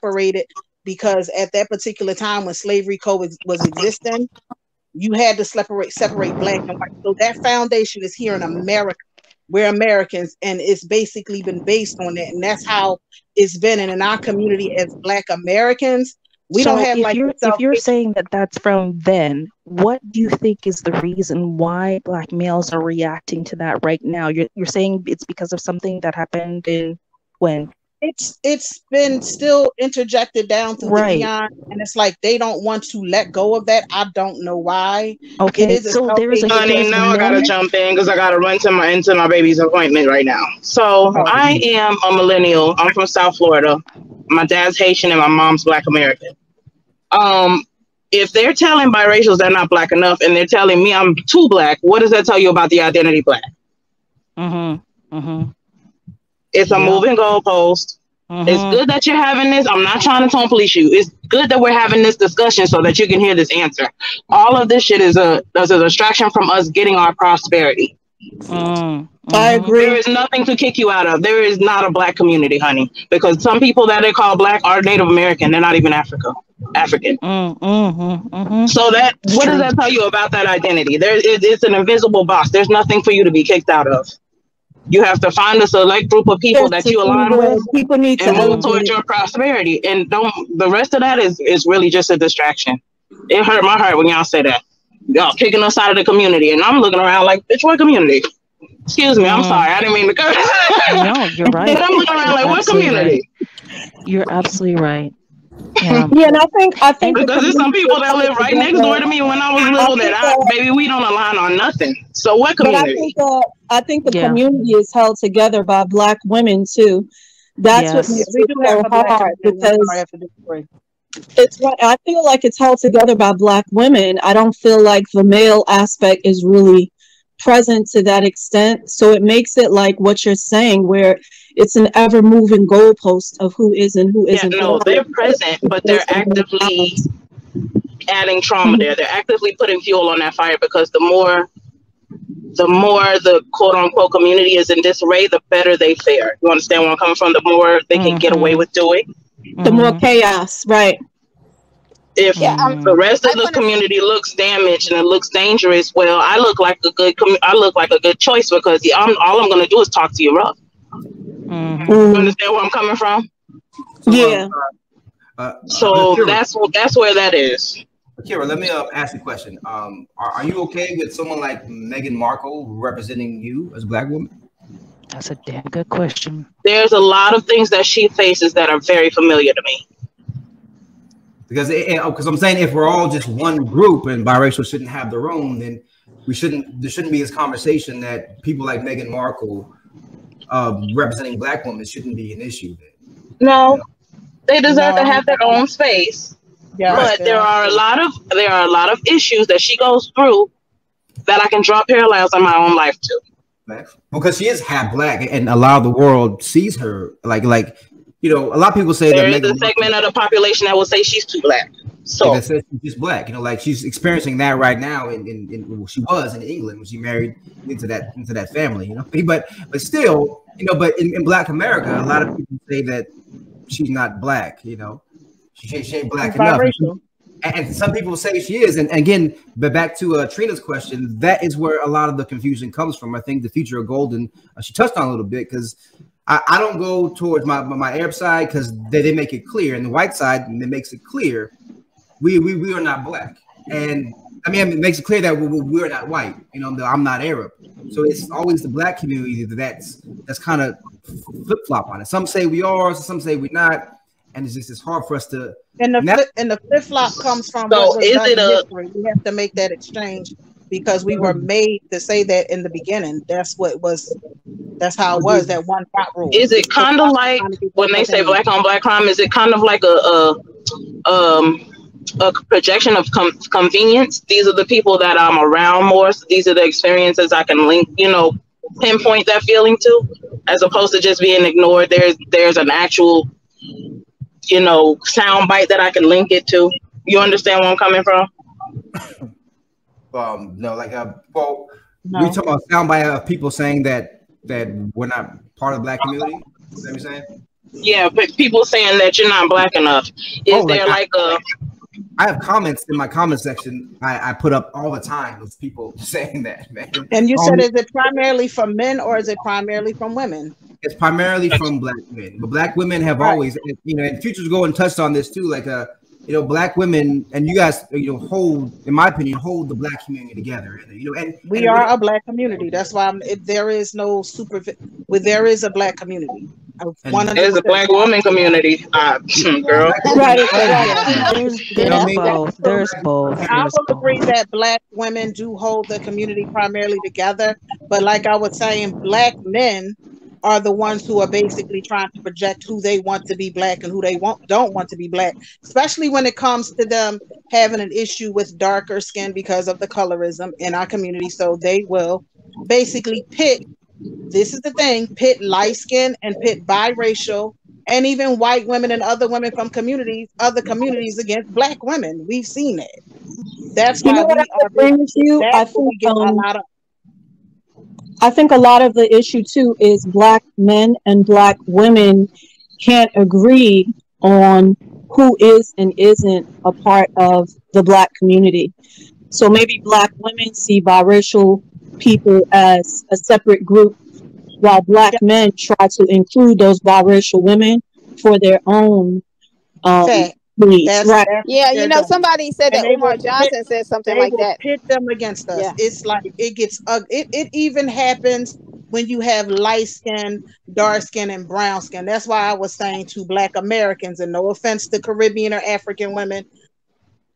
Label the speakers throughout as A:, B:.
A: separated because at that particular time when slavery was existing, you had to separate black and white. So that foundation is here in America. We're Americans, and it's basically been based on that, and that's how it's been. And in our community as Black Americans, we don't
B: So
A: have like
B: if you're saying that that's from then, what do you think is the reason why Black males are reacting to that right now? You're saying it's because of something that happened in when?
A: It's been still interjected down through the
B: Right.
A: eon, and it's like they don't want to let go of that. I don't know why.
B: Okay,
A: It is a
B: so there is a
A: self-hate.
C: Honey, now I gotta
B: men.
C: jump in because I gotta run to my baby's appointment right now. So
A: Oh.
C: I am a millennial. I'm from South Florida. My dad's Haitian and my mom's Black American. If they're telling biracials they're not Black enough and they're telling me I'm too Black, what does that tell you about the identity Black? It's a moving goalpost. It's good that you're having this. I'm not trying to tone police you. It's good that we're having this discussion so that you can hear this answer. All of this shit is a distraction from us getting our prosperity.
D: I agree.
C: There is nothing to kick you out of. There is not a Black community, honey, because some people that they call Black are Native American. They're not even African. So that what does that tell you about that identity? It's an invisible box. There's nothing for you to be kicked out of. You have to find a select group of people that you align with
D: people need
C: and
D: to
C: move towards your prosperity. And the rest of that is really just a distraction. It hurt my heart when y'all say that. Y'all kicking us out of the community. And I'm looking around like, bitch, what community? Excuse me, I'm sorry. I didn't mean to curse.
B: No, you're right.
C: But I'm looking around like, what community?
B: Right. You're absolutely right. Yeah,
D: and I think
C: because there's some people that live right next door to me when I was little baby, we don't align on nothing. So what community?
D: But I think the community is held together by Black women too. That's what makes it so hard because it's what I feel like it's held together by Black women. I don't feel like the male aspect is really present to that extent. So it makes it like what you're saying, where it's an ever-moving goalpost of who is and who isn't.
C: No, they're present, but they're actively adding trauma there. They're actively putting fuel on that fire because the more the quote-unquote community is in disarray, the better they fare. You understand where I'm coming from? The more they can get away with doing.
D: The more chaos, right?
C: If the rest of the community looks damaged and it looks dangerous, well, I look like a good choice because all I'm going to do is talk to you rough. You understand where I'm coming from?
D: Yeah.
C: So that's where that is.
E: Kira, let me ask you a question. Are you okay with someone like Meghan Markle representing you as a Black woman?
B: That's a damn good question.
C: There's a lot of things that she faces that are very familiar to me.
E: Because I'm saying if we're all just one group and biracial shouldn't have their own, then there shouldn't be this conversation that people like Meghan Markle representing Black women shouldn't be an issue.
C: No, they deserve to have their own space. Yeah, but there are a lot of issues that she goes through that I can draw parallels in my own life to.
E: Because she is half Black, and a lot of the world sees her like a lot of people say
C: there is a segment of the population that will say she's too Black. So
E: that says she's Black, like she's experiencing that right now. She was in England when she married into that family, But still, but in Black America, a lot of people say that she's not Black, she ain't Black enough. And some people say she is. And again, but back to Trina's question, that is where a lot of the confusion comes from. I think the future of Golden, she touched on a little bit, because I don't go towards my Arab side because they make it clear, and the white side, it makes it clear we are not Black. And I mean, it makes it clear that we're not white. I'm not Arab. So it's always the Black community that's kind of flip-flop on it. Some say we are, some say we're not. And it's hard for us to.
A: And the flip-flop comes from history. We have to make that exchange because we were made to say that in the beginning. That's how it was, that one pot rule.
C: Is it kind of like when they say Black on Black crime, is it kind of like a projection of convenience? These are the people that I'm around more. So these are the experiences I can link, pinpoint that feeling to, as opposed to just being ignored. There's an actual sound bite that I can link it to. You understand where I'm coming from?
E: No, we talk about sound bite of people saying that we're not part of the Black community. Is that what you're saying?
C: Yeah, but people saying that you're not black enough. Is there like a?
E: I have comments in my comment section. I put up all the time with people saying that, man.
A: And you said, is it primarily from men or is it primarily from women?
E: It's primarily from black men, but black women have always, you know, and Future's Go and touched on this too. Like, you know, black women, and you guys, you know, hold, in my opinion, hold the black community together. You know, and
A: we are a black community. That's why there is no there is a black community.
C: There's a black woman community, girl.
B: There's both.
A: I will agree that black women do hold the community primarily together, but like I was saying, black men are the ones who are basically trying to project who they want to be black and who they don't want to be black, especially when it comes to them having an issue with darker skin because of the colorism in our community. So they will basically pit, this is the thing, pit light skin and pit biracial and even white women and other women from other communities against black women. We've seen it. That's why
D: I think a lot of the issue too is black men and black women can't agree on who is and isn't a part of the black community. So maybe black women see biracial people as a separate group, while black men try to include those biracial women for their own needs. Right.
F: Yeah, you know, somebody said that Umar Johnson said something like that.
A: Pit them against us. Yeah. It's like it gets it even happens when you have light skin, dark skin, and brown skin. That's why I was saying to black Americans, and no offense to Caribbean or African women,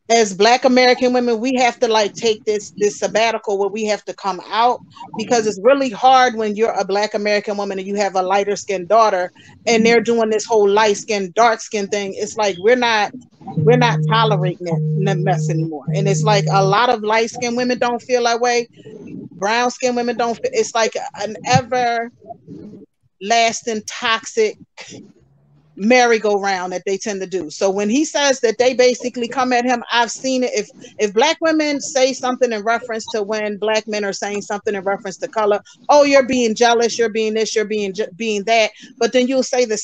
A: as black American women, we have to like take this sabbatical where we have to come out, because it's really hard when you're a black American woman and you have a lighter skinned daughter and they're doing this whole light skin, dark skin thing. It's like we're not tolerating that mess anymore. And it's like a lot of light skinned women don't feel that way. Brown skinned women don't feel. It's like an ever lasting toxic merry-go-round that they tend to do. So when he says that they basically come at him, I've seen it. If black women say something in reference to when black men are saying something in reference to color, oh, you're being jealous, you're being this, you're being that. But then you'll see the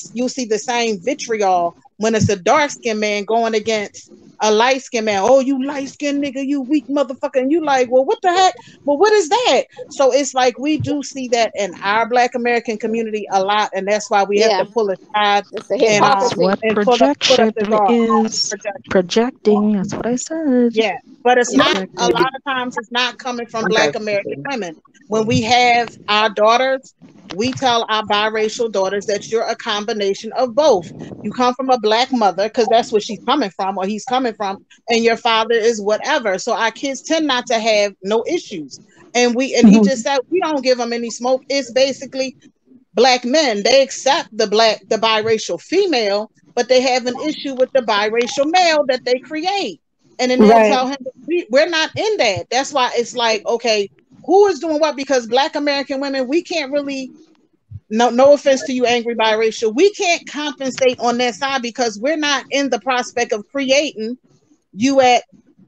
A: same vitriol when it's a dark-skinned man going against a light-skinned man. Oh, you light-skinned nigga, you weak motherfucker. And you like, well, what the heck? Well, what is that? So it's like we do see that in our black American community a lot, and that's why we have to pull aside.
B: That's what projection is. Projecting. That's what I said.
A: Yeah, but it's not. A lot of times, it's not coming from black American women. When we have our daughters, we tell our biracial daughters that you're a combination of both. You come from a black mother, because that's where she's coming from, or he's coming from, and your father is whatever. So our kids tend not to have no issues. And he just said we don't give them any smoke. It's basically black men. They accept the biracial female, but they have an issue with the biracial male that they create. And then they'll tell him we're not in that. That's why it's like, okay, who is doing what? Because black American women, we can't really, no offense to you, angry biracial, we can't compensate on that side because we're not in the prospect of creating you at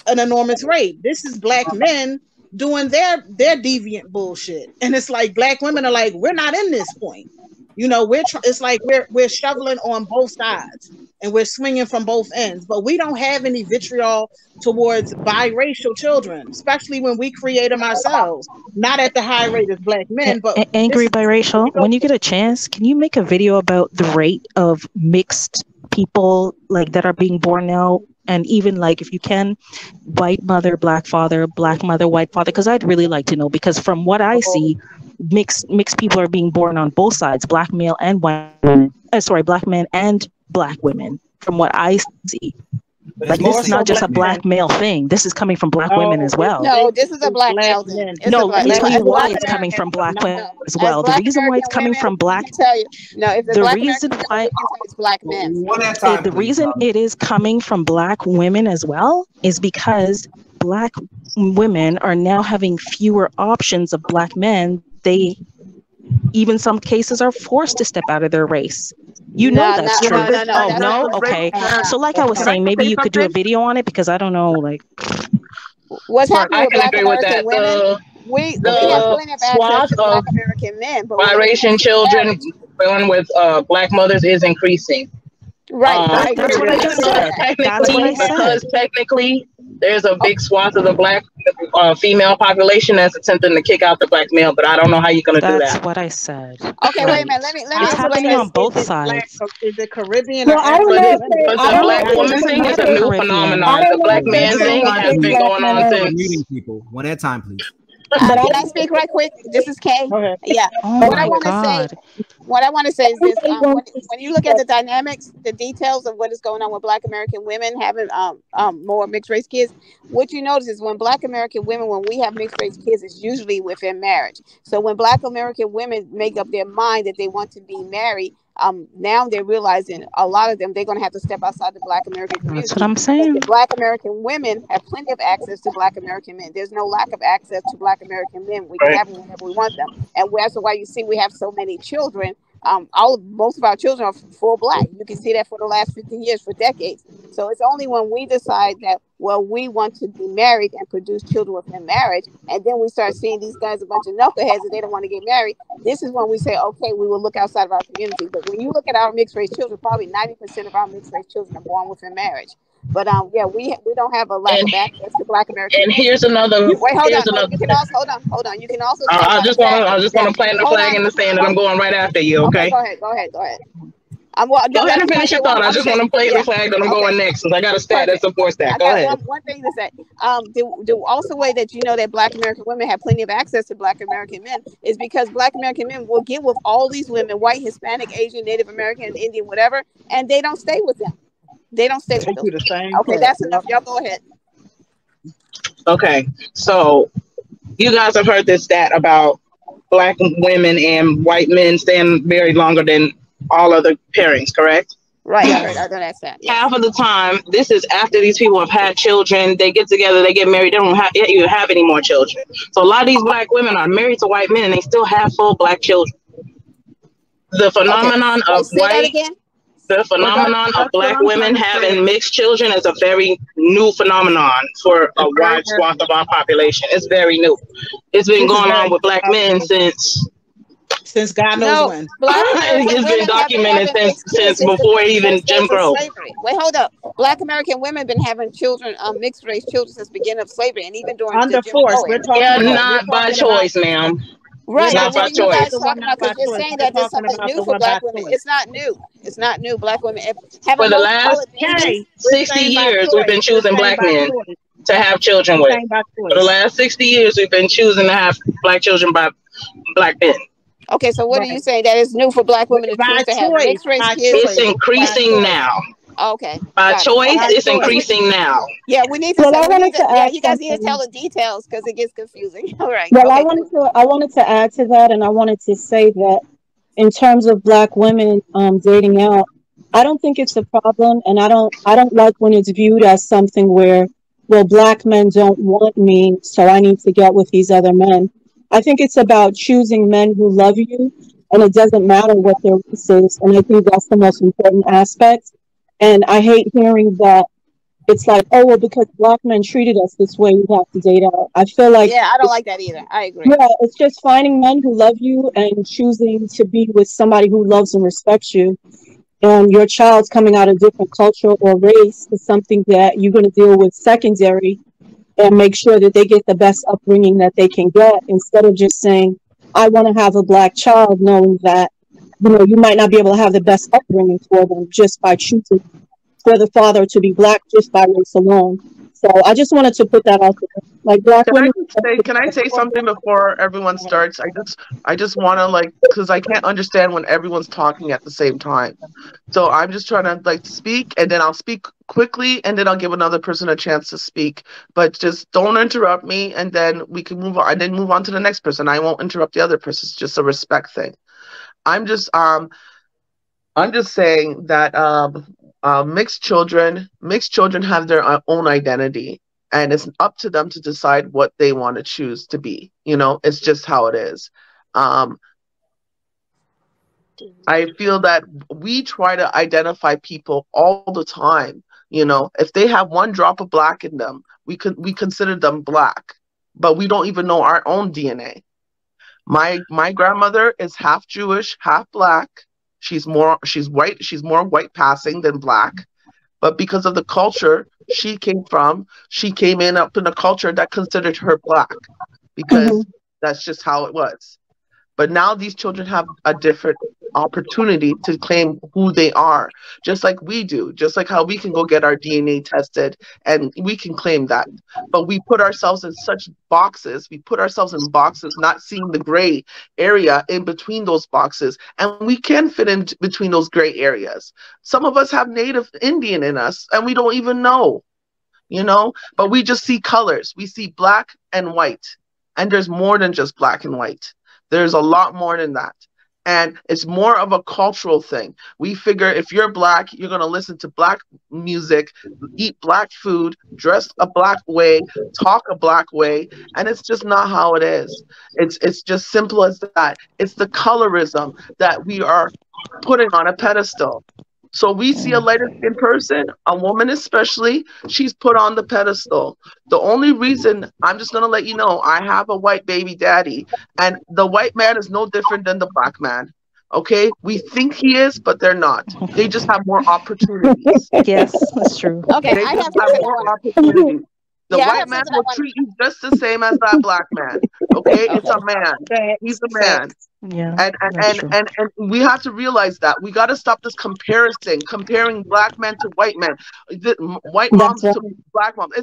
A: an enormous rate. This is black men doing their deviant bullshit. And it's like black women are like, we're not in this point. You know, it's like we're shoveling on both sides and we're swinging from both ends, but we don't have any vitriol towards biracial children, especially when we create them ourselves, not at the high rate as black men. But
B: angry biracial, when you get a chance, can you make a video about the rate of mixed people like that are being born now? And even like, if you can, white mother, black father, black mother, white father, because I'd really like to know, because from what I see, mixed people are being born on both sides, black male and white women. Black men and black women, from what I see. Like, this is not just a black male thing. This is coming from black women as well.
F: No, this is a black male thing.
B: No, let me tell you why it's coming from black women as well. The reason why it's coming from black...
F: The reason why it's black men.
B: The reason it is coming from black women as well is because black women are now having fewer options of black men. They, even some cases, are forced to step out of their race. You know that's true. No? Okay. So like I was saying, maybe you could do a video on it, because I don't know, like...
F: What's happening with black American women? We have plenty of access to black American men.
C: Biracial children, born with black mothers is increasing.
F: Right.
B: That's what I just said. That's what I said.
C: Because technically, there's a big swath of the black female population that's attempting to kick out the black male, but I don't know how you're going to do that.
B: That's what I said.
F: Okay, wait a minute. Let me
B: It's happening on both sides.
A: Is it Caribbean
D: Well,
A: or
D: I don't know if
C: But the black woman thing is a new phenomenon. The black man thing has been going on since.
E: People, one at a time, please.
F: Can I speak right quick? This is Kay. Yeah.
B: Oh
F: what
B: my
F: I want to
B: God.
F: say, what I want to say is this: when you look at the dynamics, the details of what is going on with Black American women having more mixed race kids, what you notice is when Black American women, when we have mixed race kids, it's usually within marriage. So when Black American women make up their mind that they want to be married, now they're realizing a lot of them they're going to have to step outside the Black American community.
B: That's what I'm saying.
F: The Black American women have plenty of access to Black American men. There's no lack of access to Black American men. We can have them whenever we want them, and that's why you see we have so many children. Most of our children are full Black. You can see that for the last 50 years, for decades. So it's only when we decide that, well, we want to be married and produce children within marriage, and then we start seeing these guys a bunch of knuckleheads and they don't want to get married. This is when we say, okay, we will look outside of our community. But when you look at our mixed race children, probably 90% of our mixed race children are born within marriage. But yeah, we don't have a lack of access to Black American.
C: And here's another.
F: You can also hold on. You can also.
C: I just want to plant the flag in the sand, and I'm going right after you. Okay.
F: Go ahead. Go ahead
C: and finish your thought. I just want to play the flag that I'm going next, since I got a stat that supports that. Go ahead.
F: One thing to say. The also way that you know that Black American women have plenty of access to Black American men is because Black American men will get with all these women, white, Hispanic, Asian, Native American, Indian, whatever, and they don't stay with them. They don't stay with them. Okay, that's enough. Y'all go ahead.
C: Okay, so you guys have heard this stat about Black women and white men staying married longer than all other pairings, correct?
F: Right. I know that stat.
C: Yeah. Half of the time, this is after these people have had children. They get together, they get married. They don't even have any more children. So a lot of these Black women are married to white men, and they still have full Black children. The phenomenon of white. The phenomenon of Black women having mixed children is a very new phenomenon for a wide swath of our population. It's very new. It's been going on with Black men since
A: God knows when.
C: It's been documented since before even Jim Crow.
F: Wait, hold up. Black American women been having children, mixed race children since the beginning of slavery, and even during
A: under force. We're talking
C: not by choice, ma'am.
F: Right,
C: not by choice.
F: Because you're saying that there's something new for Black women. It's not new. It's not new. Black women
C: for the last 60 years, we've been choosing Black men to have children with. For the last 60 years, we've been choosing to have Black children by Black men.
F: Okay, so what are you saying? That is new for Black women to choose to have mixed race kids?
C: It's increasing now.
F: Okay.
C: By choice, it's increasing now.
F: Yeah, we need to. You guys need to tell the details because it gets confusing. All right.
D: Well, I wanted to add to that, and I wanted to say that in terms of Black women dating out, I don't think it's a problem, and I don't like when it's viewed as something where, well, Black men don't want me, so I need to get with these other men. I think it's about choosing men who love you, and it doesn't matter what their race is, and I think that's the most important aspect. And I hate hearing that it's like, oh, well, because Black men treated us this way, we have to date out. I feel like...
F: Yeah, I don't like that either. I agree.
D: Yeah, it's just finding men who love you and choosing to be with somebody who loves and respects you. And your child's coming out of a different culture or race is something that you're going to deal with secondary and make sure that they get the best upbringing that they can get, instead of just saying, I want to have a Black child, knowing that you might not be able to have the best upbringing for them just by choosing for the father to be Black just by race alone. So I just wanted to put that out there. Like Black women.
G: Can I say something before everyone starts? I just want to because I can't understand when everyone's talking at the same time. So I'm just trying to speak, and then I'll speak quickly, and then I'll give another person a chance to speak. But just don't interrupt me, and then we can move on. And then move on to the next person. I won't interrupt the other person. It's just a respect thing. I'm just saying that mixed children have their own identity, and it's up to them to decide what they want to choose to be. It's just how it is. I feel that we try to identify people all the time. If they have one drop of Black in them, we consider them Black, but we don't even know our own DNA. My grandmother is half Jewish, half Black, she's white, she's more white passing than black. But because of the culture she came in up in a culture that considered her black because that's just how it was. But now these children have a different opportunity to claim who they are, just like we do, just like how we can go get our DNA tested and we can claim that. But we put ourselves in such boxes, we put ourselves in boxes, not seeing the gray area in between those boxes. And we can fit in between those gray areas. Some of us have Native Indian in us and we don't even know, but we just see colors. We see black and white. And there's more than just black and white. There's a lot more than that. And it's more of a cultural thing. We figure if you're black, you're going to listen to black music, eat black food, dress a black way, talk a black way. And it's just not how it is. It's just simple as that. It's the colorism that we are putting on a pedestal. So we see a lighter skinned person, a woman especially, she's put on the pedestal. The only reason, I'm just going to let you know, I have a white baby daddy, and the white man is no different than the black man. Okay? We think he is, but they're not. They just have more opportunities.
B: Yes, that's true.
F: Okay,
G: They just have more opportunities. The white man will treat you just the same as that black man. Okay? It's a man. He's a man.
B: Yeah,
G: and we have to realize that we got to stop this comparing black men to white men, white moms to black moms.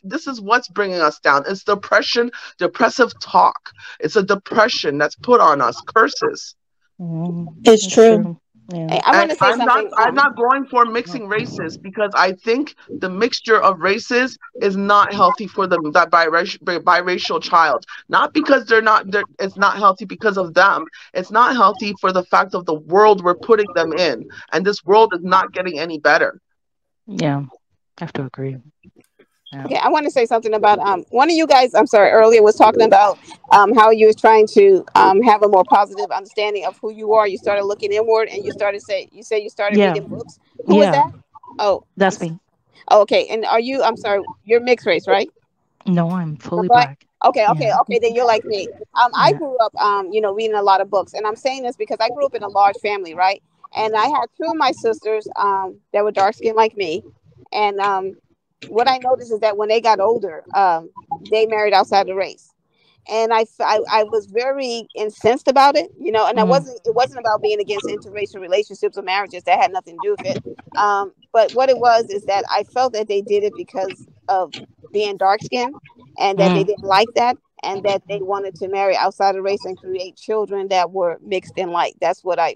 G: This is what's bringing us down. It's depressive talk. It's a depression that's put on us, curses.
D: It's true.
B: Yeah.
F: I want to say something.
G: I'm not going for mixing races because I think the mixture of races is not healthy for that biracial child. Not because it's not healthy because of them. It's not healthy for the fact of the world we're putting them in, and this world is not getting any better.
B: Yeah, I have to agree. Yeah.
F: Okay, I want to say something about one of you guys, I'm sorry, earlier was talking about how you was trying to have a more positive understanding of who you are. You started looking inward and you started reading books. Who was that? Oh,
B: that's me.
F: Oh, okay. And I'm sorry, you're mixed race, right?
B: No, I'm fully black.
F: Okay, then you're like me. I grew up reading a lot of books, and I'm saying this because I grew up in a large family, right? And I had two of my sisters that were dark skinned like me, and what I noticed is that when they got older, they married outside the race, and I was very incensed about it, and it wasn't about being against interracial relationships or marriages. That had nothing to do with it. But what it was is that I felt that they did it because of being dark skinned, and that they didn't like that, and that they wanted to marry outside the race and create children that were mixed in light. That's what I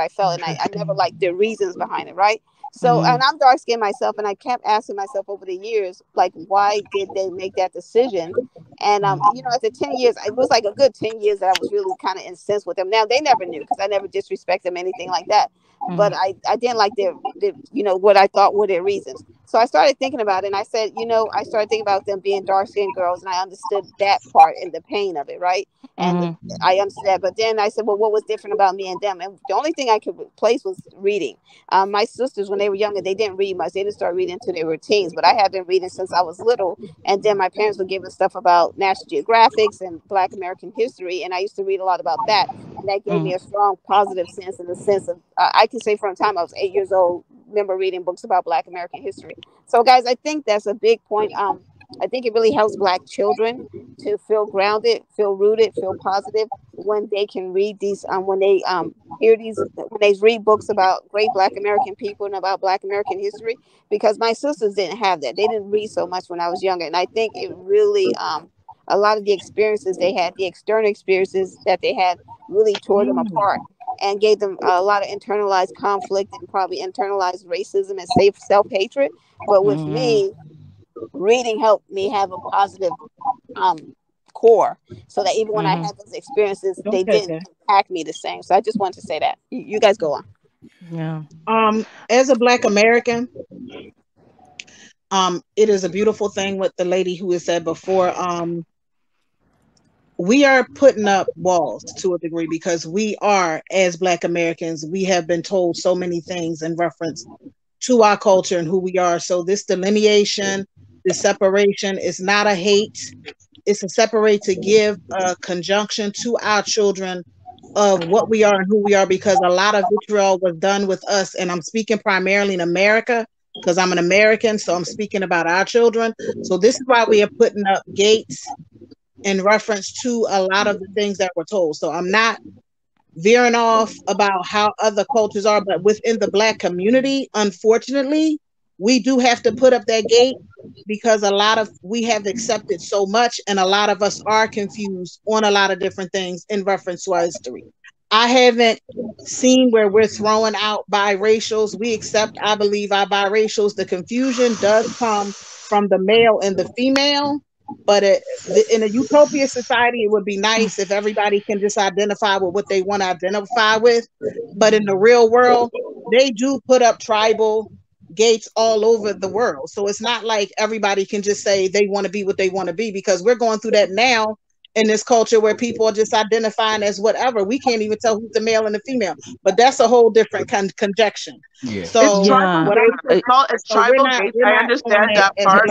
F: felt, and I never liked the reasons behind it, right? So, and I'm dark skinned myself, and I kept asking myself over the years, like, why did they make that decision? And after 10 years, it was like a good 10 years that I was really kind of incensed with them. Now they never knew because I never disrespect them, anything like that. But I didn't like their what I thought were their reasons. So I started thinking about it, and I said, I started thinking about them being dark skinned girls, and I understood that part and the pain of it, right? And I understood that. But then I said, well, what was different about me and them? And the only thing I could replace was reading. My sisters, when they were younger, they didn't read much. They didn't start reading until they were teens. But I had been reading since I was little. And then my parents would give us stuff about National Geographics and Black American history. And I used to read a lot about that. And that gave me a strong positive sense, in the sense of, I can say from the time I was 8 years old, remember reading books about Black American history. So, guys, I think that's a big point. I think it really helps Black children to feel grounded, feel rooted, feel positive when they can read these, when they hear these, when they read books about great Black American people and about Black American history. Because my sisters didn't have that; they didn't read so much when I was younger, and I think it really, a lot of the experiences they had, the external experiences that they had, really tore them apart and gave them a lot of internalized conflict and probably internalized racism and self-hatred. But with me, reading helped me have a positive core, so that even when I had those experiences, they didn't impact me the same. So I just wanted to say that. You guys go on.
B: Yeah.
A: As a Black American, it is a beautiful thing what the lady who has said before. We are putting up walls to a degree because we are, as Black Americans, we have been told so many things in reference to our culture and who we are. So this delineation, this separation is not a hate. It's a separate to give a conjunction to our children of what we are and who we are, because a lot of vitriol was done with us. And I'm speaking primarily in America because I'm an American. So I'm speaking about our children. So this is why we are putting up gates in reference to a lot of the things that were told. So I'm not veering off about how other cultures are, but within the Black community, unfortunately, we do have to put up that gate because a lot of we have accepted so much, and a lot of us are confused on a lot of different things in reference to our history. I haven't seen where we're throwing out biracials. We accept, I believe, our biracials. The confusion does come from the male and the female, but in a utopia society, it would be nice if everybody can just identify with what they want to identify with. But in the real world, they do put up tribal gates all over the world. So it's not like everybody can just say they want to be what they want to be, because we're going through that now in this culture where people are just identifying as whatever. We can't even tell who's the male and the female, but that's a whole different conjunction.
E: Yeah.
A: So
G: it's tribal gates. I understand that part.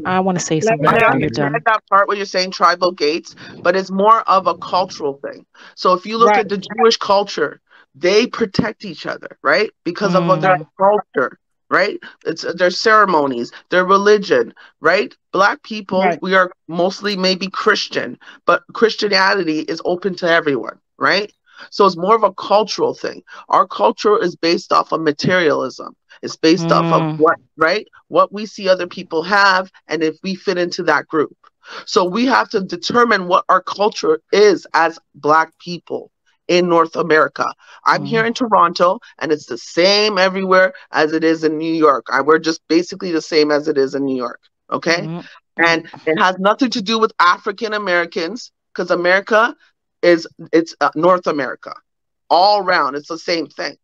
B: I want to say something
G: I
B: before you're
G: understand
B: done.
G: that part where you're saying tribal gates, but it's more of a cultural thing. So if you look at the Jewish culture, they protect each other, right? Because of their culture, right? It's their ceremonies, their religion, right? Black people, we are mostly maybe Christian, but Christianity is open to everyone, right? So it's more of a cultural thing. Our culture is based off of materialism. It's based off of what we see other people have, and if we fit into that group. So we have to determine what our culture is as Black people in North America. I'm here in Toronto, and it's the same everywhere as it is in New York. We're just basically the same as it is in New York, okay? And it has nothing to do with African Americans, because America it's North America. All around, it's the same thing.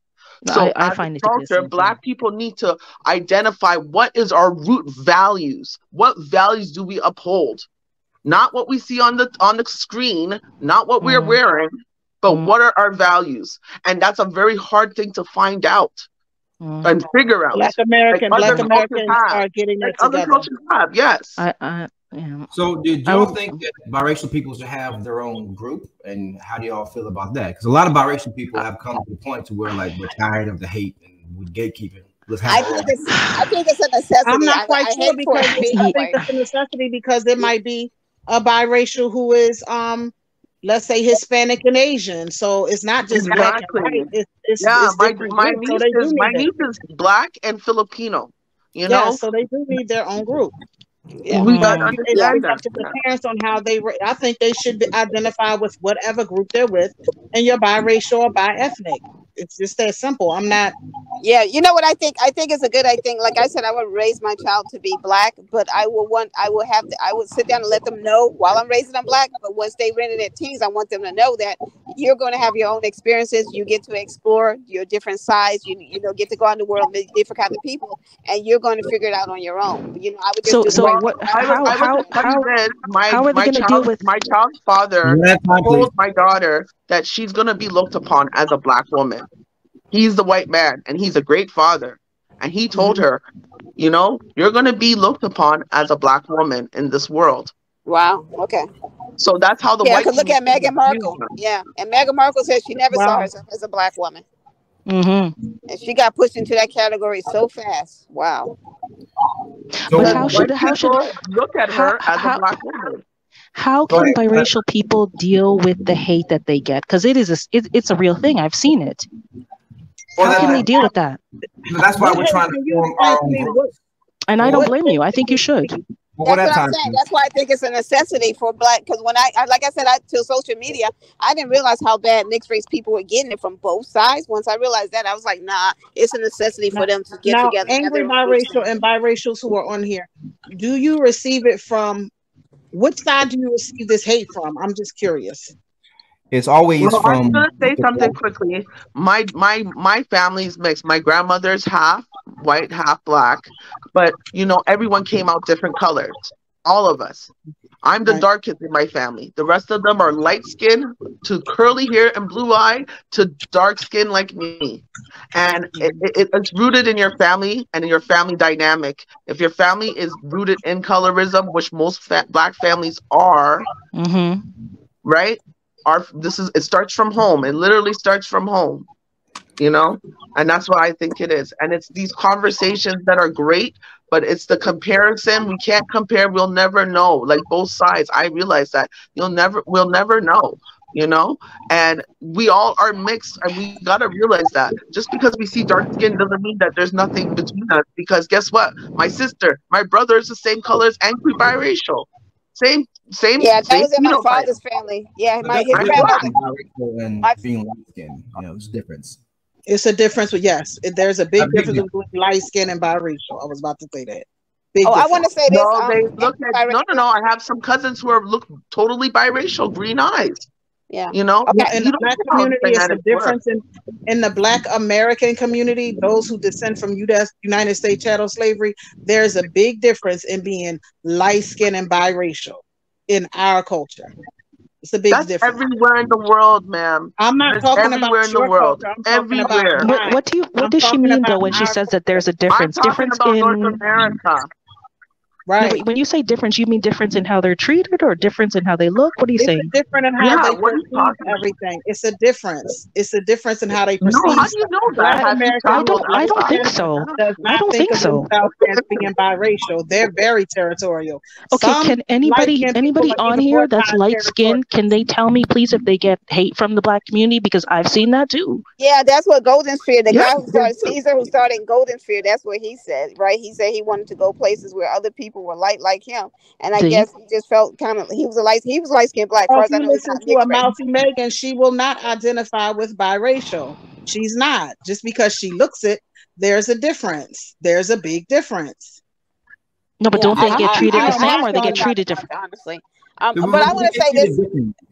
G: So
B: I
G: as
B: find
G: a
B: it to be the
G: culture,
B: same
G: Black people need to identify what is our root values. What values do we uphold? Not what we see on the screen, not what we're wearing, but what are our values? And that's a very hard thing to find out and figure out.
A: Black Americans are getting it together.
G: Other cultures have, yes.
E: So did y'all think that biracial people should have their own group? And how do y'all feel about that? Because a lot of biracial people have come to the point to where, like, we're tired of the hate and with gatekeeping.
F: I think it's a necessity.
A: I'm not quite sure, because I think it's a necessity because there might be a biracial who is let's say Hispanic and Asian. So it's not just Black and white. It's
G: my niece is Black and Filipino. You know,
A: so they do need their own group.
G: Yeah, we got to understand that.
A: The parents on how they. I think they should identify with whatever group they're with, and you're biracial or bi-ethnic. It's just that simple. I'm not.
F: Yeah, you know what I think? I think it's a good. I think, like I said, I would raise my child to be Black, but I would sit down and let them know while I'm raising them Black. But once they run in their teens, I want them to know that you're going to have your own experiences. You get to explore your different sides. You get to go out in the world, meet different kinds of people, and you're going to figure it out on your own. You know, I would just
B: how are they going to deal with
G: my child's father told my daughter that she's going to be looked upon as a Black woman. He's the white man, and he's a great father. And he told her, you know, you're going to be looked upon as a Black woman in this world.
F: Wow. Okay.
G: So that's how the white.
F: Look at Meghan Markle. Yeah, and Meghan Markle said she never saw herself as a Black woman. And she got pushed into that category so fast. Wow.
B: So but how should
G: look at her as a Black woman?
B: How can biracial people deal with the hate that they get? Because it's a real thing. I've seen it. How can they deal with that?
E: That's why we're trying to form our own group.
B: And I don't blame you. I think you should.
F: That's what I'm saying. That's why I think it's a necessity for Black. Because when I like I said, to social media, I didn't realize how bad mixed race people were getting it from both sides. Once I realized that, I was like, nah, it's a necessity for them to get together.
A: Angry biracial and biracials who are on here, do you receive it from? Which side do you receive this hate from? I'm just curious.
E: It's always from.
G: I'm gonna say something quickly. My family's mixed. My grandmother's half white, half Black, but you know, everyone came out different colors. All of us. I'm the darkest in my family. The rest of them are light skin to curly hair and blue eye to dark skin like me. And it's rooted in your family and in your family dynamic. If your family is rooted in colorism, which most Black families are, right? it starts from home. It literally starts from home, you know, and that's what I think it is. And it's these conversations that are great, but it's the comparison. We can't compare. We'll never know. Like both sides, I realize that we'll never know, you know. And we all are mixed, and we gotta realize that just because we see dark skin doesn't mean that there's nothing between us. Because guess what? My sister, my brother is the same color as angry biracial. Same.
F: Yeah, that
G: same
F: was in my
G: phenotype.
F: father's family. Yeah, his
E: There's
F: grandmother.
E: and being light skinned, you know, there's a difference.
A: It's a difference. Yes, there's a big difference between light skin and biracial. I was about to say that. Big
F: I want to say this.
G: No, they look at no. I have some cousins who look totally biracial, green eyes.
F: Yeah.
G: You know,
A: in the black community, it's the difference in the black American community, those who descend from United States chattel slavery, there's a big difference in being light skinned and biracial in our culture. It's a big difference.
G: Everywhere in the world, ma'am.
A: I'm not talking about
G: everywhere in the world. Everywhere.
B: What does she mean though when she says that there's a difference?
G: I'm talking about North America.
A: Right.
B: No, when you say difference, you mean difference in how they're treated or difference in how they look? What are you saying?
A: It's different in how they perceive everything. It's a difference. It's a difference in how they perceive.
G: No, how do you know that?
B: I don't think so. I don't think so.
A: As being biracial, they're very territorial.
B: Okay, can anybody on here that's light skinned, can they tell me please if they get hate from the black community? Because I've seen that too.
F: Yeah, that's what Golden Sphere, the guy who started Caesar, who started in Golden Sphere, that's what he said, right? He said he wanted to go places where other people were light like him, and I guess he just felt kind of he was light skinned black.
A: If you listen to a mouthy Megan, she will not identify with biracial. She's not. Just because she looks it, there's a difference. There's a big difference.
B: No, but don't they get treated the same, or they get treated different?
F: Honestly, but I want to say this.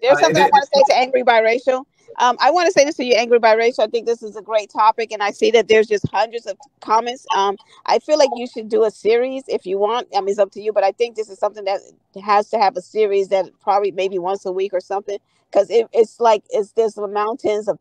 F: There's something I want to say to angry biracial. I want to say this to you, angry biracial. I think this is a great topic, and I see that there's just hundreds of comments. I feel like you should do a series if you want. I mean, it's up to you, but I think this is something that has to have a series that probably maybe once a week or something, because it's like there's mountains of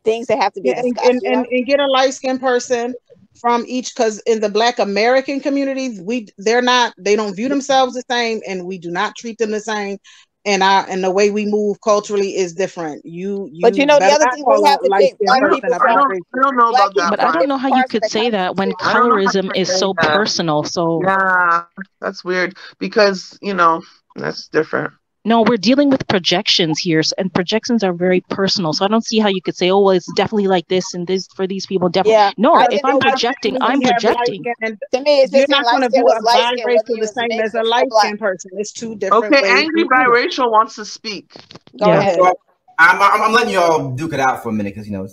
F: things that have to be discussed.
A: And get a light skinned person from each, because in the black American communities, they don't view themselves the same, and we do not treat them the same. And the way we move culturally is different.
F: But you know, the other thing we have to think.
G: I don't know about that.
B: But I don't know how you could say that when colorism is so personal. So
G: yeah, that's weird because you know that's different.
B: No, we're dealing with projections here, and projections are very personal. So I don't see how you could say, "Oh, well, it's definitely like this and this for these people." Definitely,
F: yeah.
B: No. If I'm projecting, I'm projecting.
F: To me, it's
A: you're not going to view a biracial the same as a light skinned person. It's two different.
G: Okay, angry biracial wants to speak.
F: Go ahead.
E: I'm letting y'all duke it out for a minute because you know.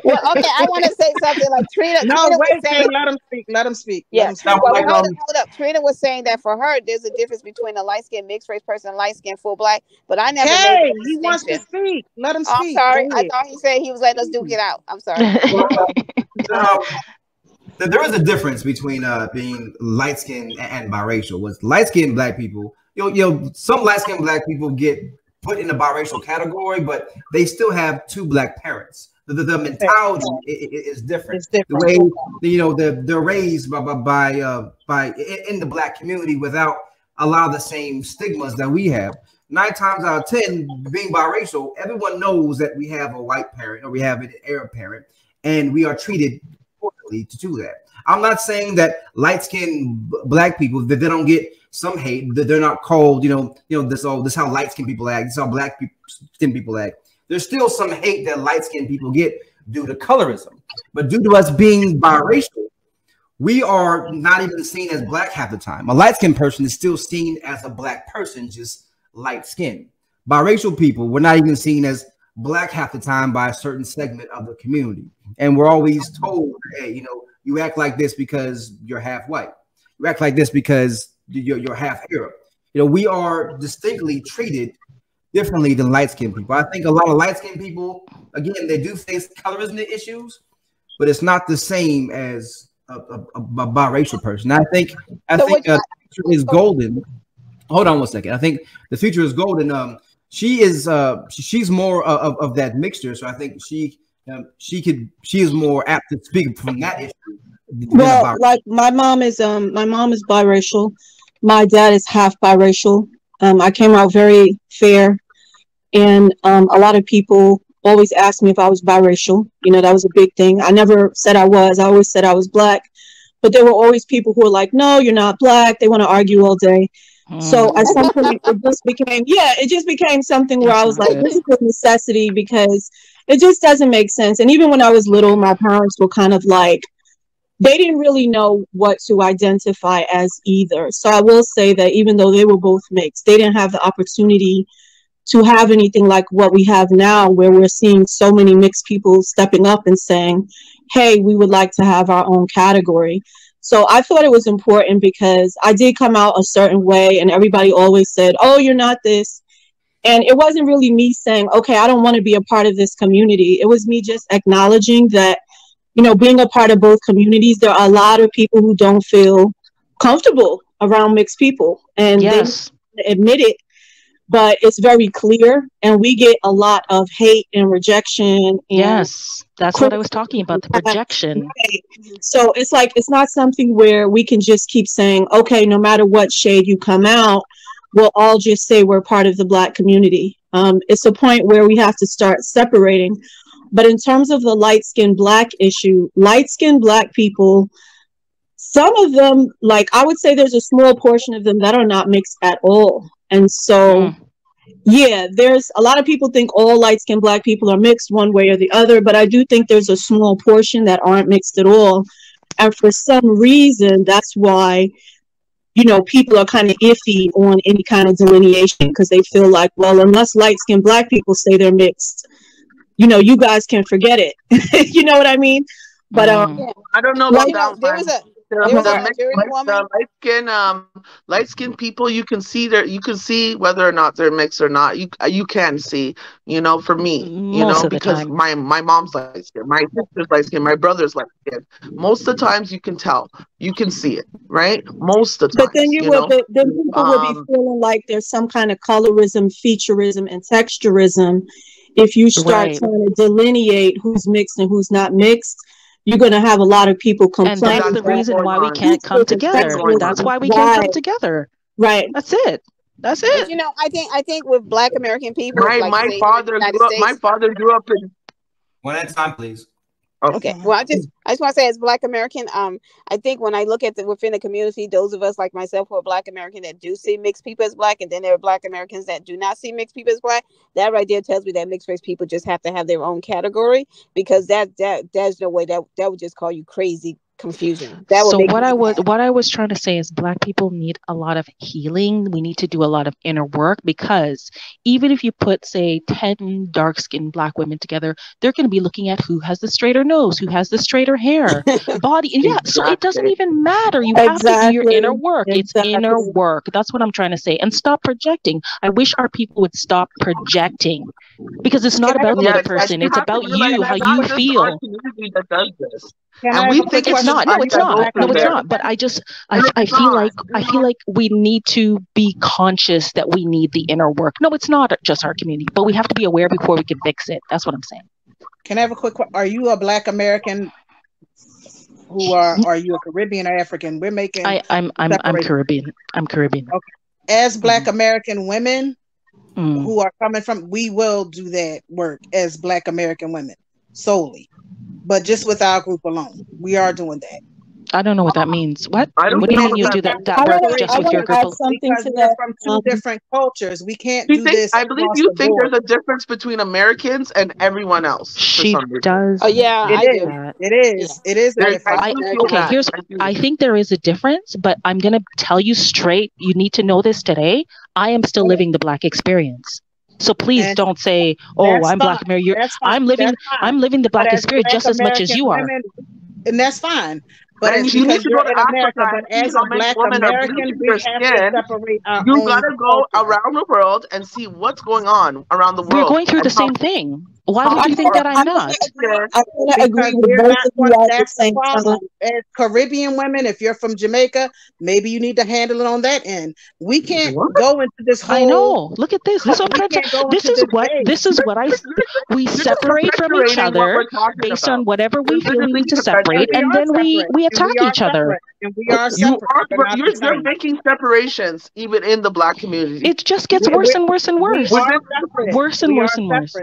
F: Well, okay, I want to say something like Trina.
A: No, wait, let him speak. Let him speak.
F: Yeah. Well, hold up. Trina was saying that for her, there's a difference between a light skinned mixed race person and light skinned full black. But I never.
A: Hey, he wants to speak. Let him speak.
F: I'm sorry. I thought he said he was letting us duke it out. I'm sorry.
E: There is a difference between being light skinned and biracial. With light skinned black people, some light skinned black people get put in the biracial category, but they still have two black parents. The mentality is different.
A: It's different.
E: The way they're raised by in the black community without a lot of the same stigmas that we have. 9 times out of 10, being biracial, everyone knows that we have a white parent or we have an Arab parent, and we are treated accordingly to do that. I'm not saying that light-skinned black people that they don't get some hate, that they're not called, this how light-skinned people act, this how black skinned people act. There's still some hate that light-skinned people get due to colorism. But due to us being biracial, we are not even seen as black half the time. A light-skinned person is still seen as a black person, just light-skinned. Biracial people, we're not even seen as black half the time by a certain segment of the community. And we're always told, hey, you act like this because you're half white. You act like this because you're half Arab. We are distinctly treated differently than light-skinned people. I think a lot of light-skinned people, again, they do face colorism issues, but it's not the same as a biracial person. I think the future is golden. Hold on one second. I think the future is golden. She's more of that mixture, so I think she is more apt to speak from that issue.
D: Well, like my mom is biracial. My dad is half biracial. I came out very fair. And a lot of people always asked me if I was biracial. You know, that was a big thing. I never said I was. I always said I was Black. But there were always people who were like, no, you're not Black. They want to argue all day. So at some point, it just became something where I was like, this is a necessity because it just doesn't make sense. And even when I was little, my parents were kind of like, they didn't really know what to identify as either. So I will say that even though they were both mixed, they didn't have the opportunity to have anything like what we have now, where we're seeing so many mixed people stepping up and saying, hey, we would like to have our own category. So I thought it was important because I did come out a certain way and everybody always said, oh, you're not this. And it wasn't really me saying, okay, I don't want to be a part of this community. It was me just acknowledging that, you know, being a part of both communities, there are a lot of people who don't feel comfortable around mixed people and they admit it, but it's very clear. And we get a lot of hate and rejection. And
B: that's what I was talking about, the projection.
D: Right. So it's like, it's not something where we can just keep saying, okay, no matter what shade you come out, we'll all just say we're part of the Black community. It's a point where we have to start separating. But in terms of the light-skinned Black issue, light-skinned Black people, some of them, like I would say there's a small portion of them that are not mixed at all. And so, yeah, there's a lot of people think all light-skinned Black people are mixed one way or the other, but I do think there's a small portion that aren't mixed at all. And for some reason, that's why, you know, people are kind of iffy on any kind of delineation because they feel like, well, unless light-skinned Black people say they're mixed, you know, you guys can forget it. You know what I mean? But
G: I don't know about that. There was the light skin people. You can see whether or not they're mixed or not. You can see. You know, for me, you know, because my mom's light skin, my sister's light skin, my brother's light skin. Most of the times, you can tell. You can see it, right? Most of the times.
D: But then then people will be feeling like there's some kind of colorism, featureism, and texturism. If you start trying to delineate who's mixed and who's not mixed, you're going to have a lot of people complain.
B: And that's the reason why we can't come together. That's why we can't come together.
D: Right.
B: That's it. That's it.
F: But, you know, I think with Black American people,
G: my father grew up in.
E: One at a time, please.
F: Okay. Well, I just want to say, as Black American, I think when I look at within the community, those of us like myself who are Black American that do see mixed people as Black, and then there are Black Americans that do not see mixed people as Black. That right there tells me that mixed race people just have to have their own category, because there's no way that would just call you crazy confusion.
B: So what I was trying to say is Black people need a lot of healing. We need to do a lot of inner work, because even if you put, say, 10 dark-skinned Black women together, they're going to be looking at who has the straighter nose, who has the straighter hair, body. Yeah, so it doesn't even matter. You have to do your inner work. It's inner work. That's what I'm trying to say. And stop projecting. I wish our people would stop projecting, because it's not about the other person. It's about you, how you feel.
G: And we think
B: it's not. No, it's not. No, it's not. But I feel like we need to be conscious that we need the inner work. No, it's not just our community, but we have to be aware before we can fix it. That's what I'm saying.
A: Can I have a quick question? Are you a Black American? Are you a Caribbean or African? We're making.
B: I'm Caribbean. I'm Caribbean.
A: Okay. As Black American women who are coming from, we will do that work as Black American women solely. But just with our group alone, we are doing that.
B: I don't know what that means. What do you mean you do that work just with your group?
A: Because we're from two different cultures. We can't do this.
G: I believe you think there's a difference between Americans and everyone else.
B: She does.
F: Oh yeah,
A: it is. It is.
B: I think there is a difference, but I'm gonna tell you straight. You need to know this today. I am still living the Black experience. So please don't say, "Oh, I'm Black American." I'm living the Black experience just as much as you are,
A: and that's fine. But as
G: you need to go to
A: America, but as a Black American, we have to separate our
G: You gotta go around the world and see what's going on around the world.
B: We're going through the same thing. Why did you think that I'm not?
D: I cannot agree with both of you at the same time.
A: As Caribbean women, if you're from Jamaica, maybe you need to handle it on that end. We can't go into this whole.
B: I know. Look at this. This is what we separate from each other based on whatever we feel we need to separate, and then we attack each other.
A: And we are separate.
G: You're making separations even in the Black community.
B: It just gets worse and worse and worse. Worse and worse and worse.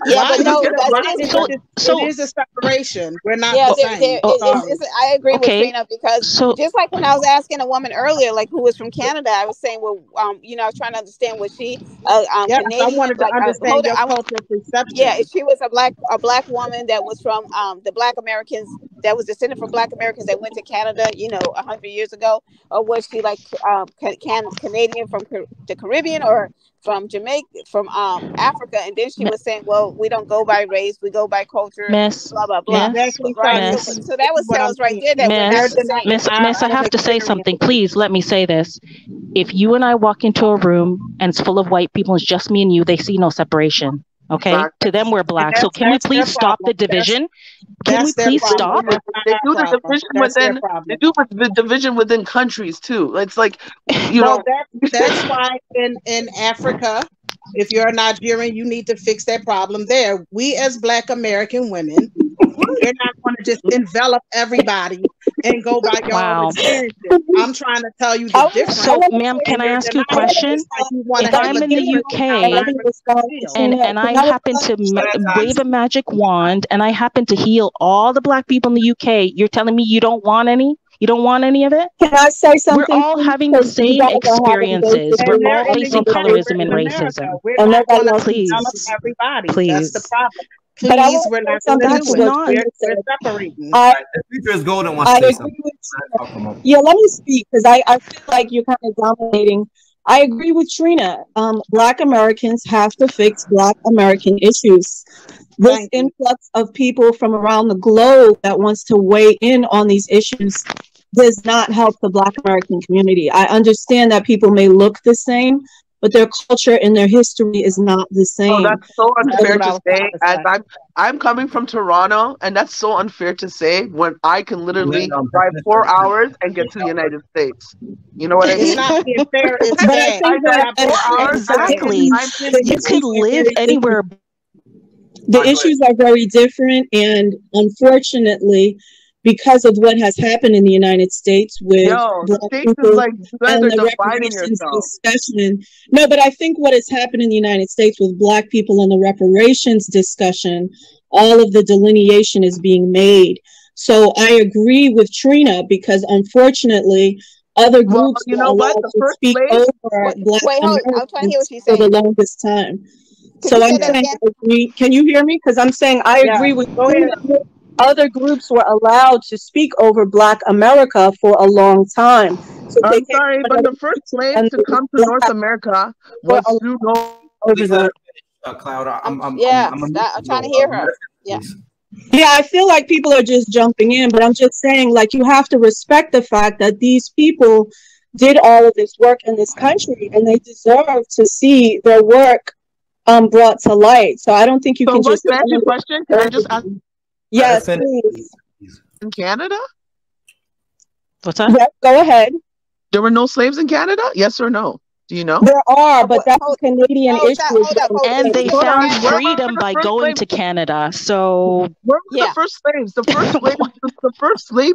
F: Yeah, but no,
A: it is a separation. We're not the same.
F: I agree with Trina, because just like when I was asking a woman earlier, like who was from Canada, I was saying, well, I was trying to understand, was she Canadian?
A: I wanted to understand your cultural perception.
F: Yeah, if she was a black woman that was from the Black Americans, that was descended from Black Americans that went to Canada, 100 years ago, or was she like Canadian from the Caribbean or from Jamaica, from Africa? And then she was saying, well, we don't go by race, we go by culture, blah blah blah. Right? So that was tells right there that
B: Miss, I have to say something. Please let me say this. If you and I walk into a room and it's full of white people, it's just me and you, they see no separation. Okay, to them we're Black. So can we please stop the division? Can we please stop?
G: They do the division within. They do the division within countries too. It's like,
A: that's why in Africa, if you're a Nigerian, you need to fix that problem there. We as Black American women, we're not going to just envelop everybody and go by your own experiences. I'm trying to tell you the difference.
B: So, ma'am, can I ask you a question? If I'm in the UK and I happen to wave a magic wand and I happen to heal all the Black people in the UK, you're telling me you don't want any? You don't want any of it?
D: Can I say something?
B: We're all having the same experiences. We're all facing colorism and racism.
A: We're not going to please everybody. Please. That's the problem. Please, we're not going to do it. We're separating.
E: The future is golden. Wants to say something.
D: Yeah, let me speak, because I feel like you're kind of dominating. I agree with Trina. Black Americans have to fix Black American issues. This influx of people from around the globe that wants to weigh in on these issues does not help the Black American community. I understand that people may look the same, but their culture and their history is not the same.
G: Oh, that's so unfair to say. As I'm coming from Toronto, and that's so unfair to say when I can literally drive 4 hours and get to the United States. You know what I mean?
A: It's not fair. It's bad.
G: I drive 4 hours.
B: Exactly. You could live anywhere.
D: The issues are very different, and unfortunately, because of what has happened in the United States with Black people
G: like
D: and the reparations discussion. No, but I think what has happened in the United States with Black people and the reparations discussion, all of the delineation is being made. So I agree with Trina, because unfortunately, other groups were allowed to speak over Black Americans for the longest time. So I'm saying, can you hear me? Because I'm saying I agree with Trina. Other groups were allowed to speak over Black America for a long time. So
G: I'm sorry, but the first slaves to come to North America was through
E: Cloud.
F: I'm trying to hear her.
D: Yeah, I feel like people are just jumping in, but I'm just saying, like, you have to respect the fact that these people did all of this work in this country, and they deserve to see their work brought to light. So I don't think you can just.
G: Can I ask you a question? Can I just ask?
D: Yes, please.
G: In Canada?
B: What's that?
D: Yeah, go ahead.
G: There were no slaves in Canada? Yes or no? Do you know?
D: There are, but that's a Canadian issue.
B: And they found freedom by going to Canada. So
G: where were the first slaves? The first slave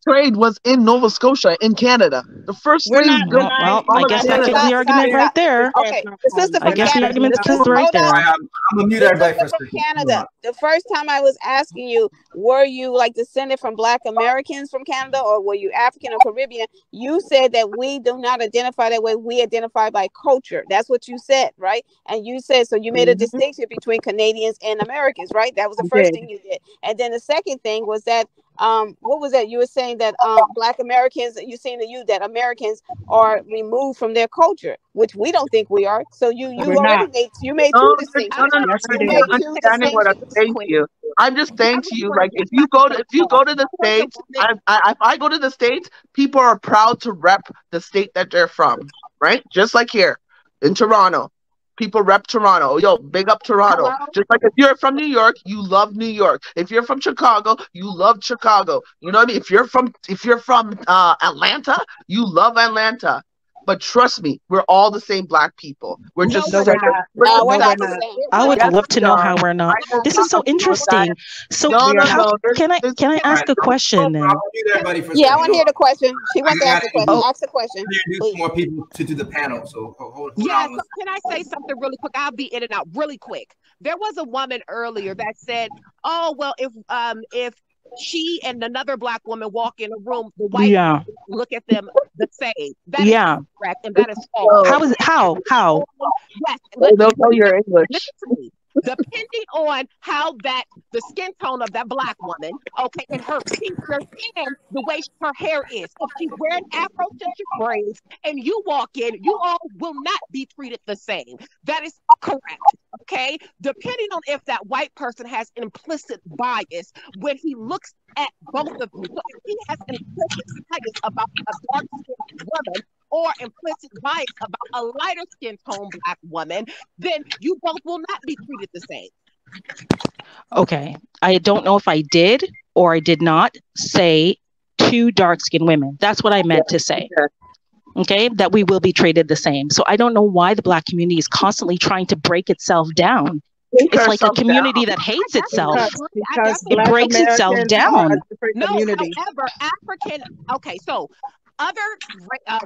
G: trade was in Nova Scotia, in Canada. The first slave.
B: Well, I guess that gives the argument right there.
F: Okay,
B: I guess the argument is right there.
E: I'm gonna mute everybody for a second.
F: Canada. The first time I was asking you, were you like descended from Black Americans from Canada, or were you African or Caribbean? You said that we do not identify that way. We identify by culture. That's what you said, right? And you said, so you made a distinction between Canadians and Americans, right? That was the first thing you did. And then the second thing was that what was that? You were saying that Black Americans, you saying to you that Americans are removed from their culture, which we don't think we are. So you made two distinctions.
G: What I'm saying to you. I'm just saying to you, like, if you go to the States, if I go to the States, people are proud to rep the state that they're from, right? Just like here in Toronto. People rep Toronto. Yo, big up Toronto.
F: Hello?
G: Just like if you're from New York, you love New York. If you're from Chicago, you love Chicago. You know what I mean? If you're from Atlanta, you love Atlanta. But trust me, we're all the same black people. We're just
A: No, we're not.
F: No, we're
A: No, we're
F: not the
A: not.
F: same.
B: I would
G: yes,
B: love to
G: we
B: know
G: are.
B: how we're not.
G: I know
B: This is so
G: people about that.
B: interesting. So
G: No, no,
B: how
G: no.
B: can I
E: All
B: ask
E: right,
B: a question then?
E: I'll do that, buddy, for a
F: Yeah, I
E: second.
F: want to hear the question. She wants to
E: I
F: ask a question.
B: Oh,
F: Ask the question,
E: introduce
F: please.
E: more people to the panel. So hold
H: Yeah,
E: on.
H: so can I say something really quick? I'll be in and out really quick. There was a woman earlier that said, "Oh, well, if she and another black woman walk in a room, the white
B: yeah,
H: look at them the same." That is
B: yeah.
H: correct, and that is false.
B: How is it? How?
H: Yes,
G: They don't know your English.
H: listen to me. Depending on how the skin tone of that black woman, okay, and her features and the way her hair is. If she's wearing Afrocentric braids and you walk in, you all will not be treated the same. That is correct. Okay. Depending on if that white person has implicit bias when he looks at both of you. So if he has implicit bias about a dark skinned woman or implicit bias about a lighter skin tone black woman, then you both will not be treated the same.
B: Okay. I don't know if I did or I did not say two dark-skinned women. That's what I meant to say. Okay, that we will be treated the same. So I don't know why the black community is constantly trying to break itself down. It's like a community that hates itself.
A: Because
B: It
A: Black
B: breaks itself
A: Americans
B: down.
A: are a different
H: No,
A: community.
H: however, African, okay, so other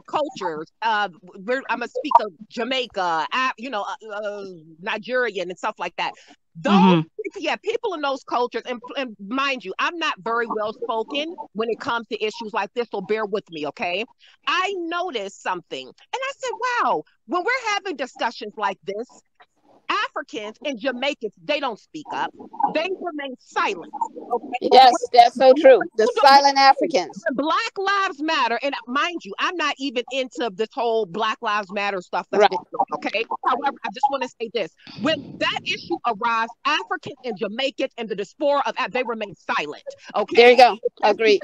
H: cultures, I'm gonna speak of Jamaica, Nigerian and stuff like that. Those, people in those cultures, and mind you, I'm not very well spoken when it comes to issues like this, so bear with me, okay? I noticed something, and I said, wow, when we're having discussions like this, Africans and Jamaicans, they don't speak up. They remain silent. Okay?
F: Yes, that's so true. The silent Africans.
H: Black Lives Matter, and mind you, I'm not even into this whole Black Lives Matter stuff. That's
F: Right.
H: okay. However, I just want to say this: when that issue arrives, Africans and Jamaicans and the diaspora of they remain silent. Okay.
F: There you go. Agreed.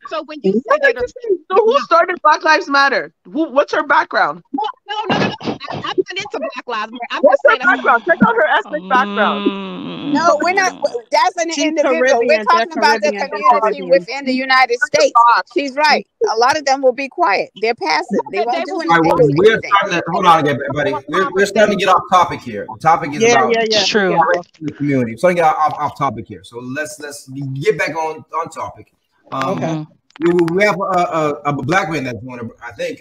H: So when you say that,
G: so who started Black Lives Matter? What's her background?
H: No. I'm not into Black Lives Matter. I'm
G: What's
H: just
G: her
H: saying.
G: background? Check out her ethnic background.
F: No, we're not. That's an
A: She's
F: individual.
A: Caribbean.
F: We're talking about the
A: They're
F: community
A: Caribbean.
F: within the United States. She's right. A lot of them will be quiet. They're passive. They won't do anything.
E: All right, well, we're starting to hold on again, buddy. We're starting to get off topic here. The topic is about
B: True.
E: the community. We're starting to get off topic here. So let's get back on topic.
A: Okay.
E: We have a black man that's going to, I think,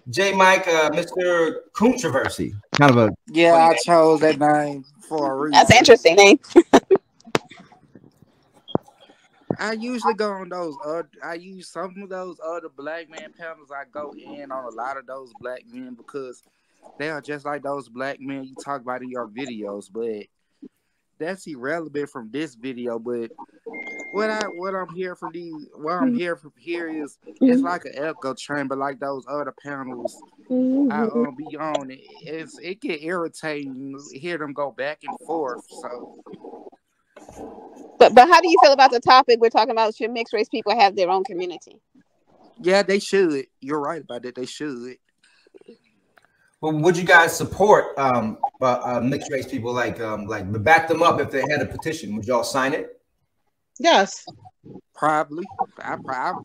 E: J. Mike, Mr. Controversy. Kind of a
I: I chose that name for a reason.
F: That's an interesting name.
I: I usually go on those. I use some of those other black man panels. I go in on a lot of those black men because they are just like those black men you talk about in your videos. But that's irrelevant from this video. But what I'm here from here is it's like an echo chamber, like those other panels I be on. It get irritating to hear them go back and forth. So.
F: But how do you feel about the topic we're talking about? Should mixed race people have their own community?
I: Yeah, they should. You're right about that. They should.
E: Well, would you guys support mixed race people like back them up if they had a petition? Would y'all sign it?
A: Yes.
I: Probably. I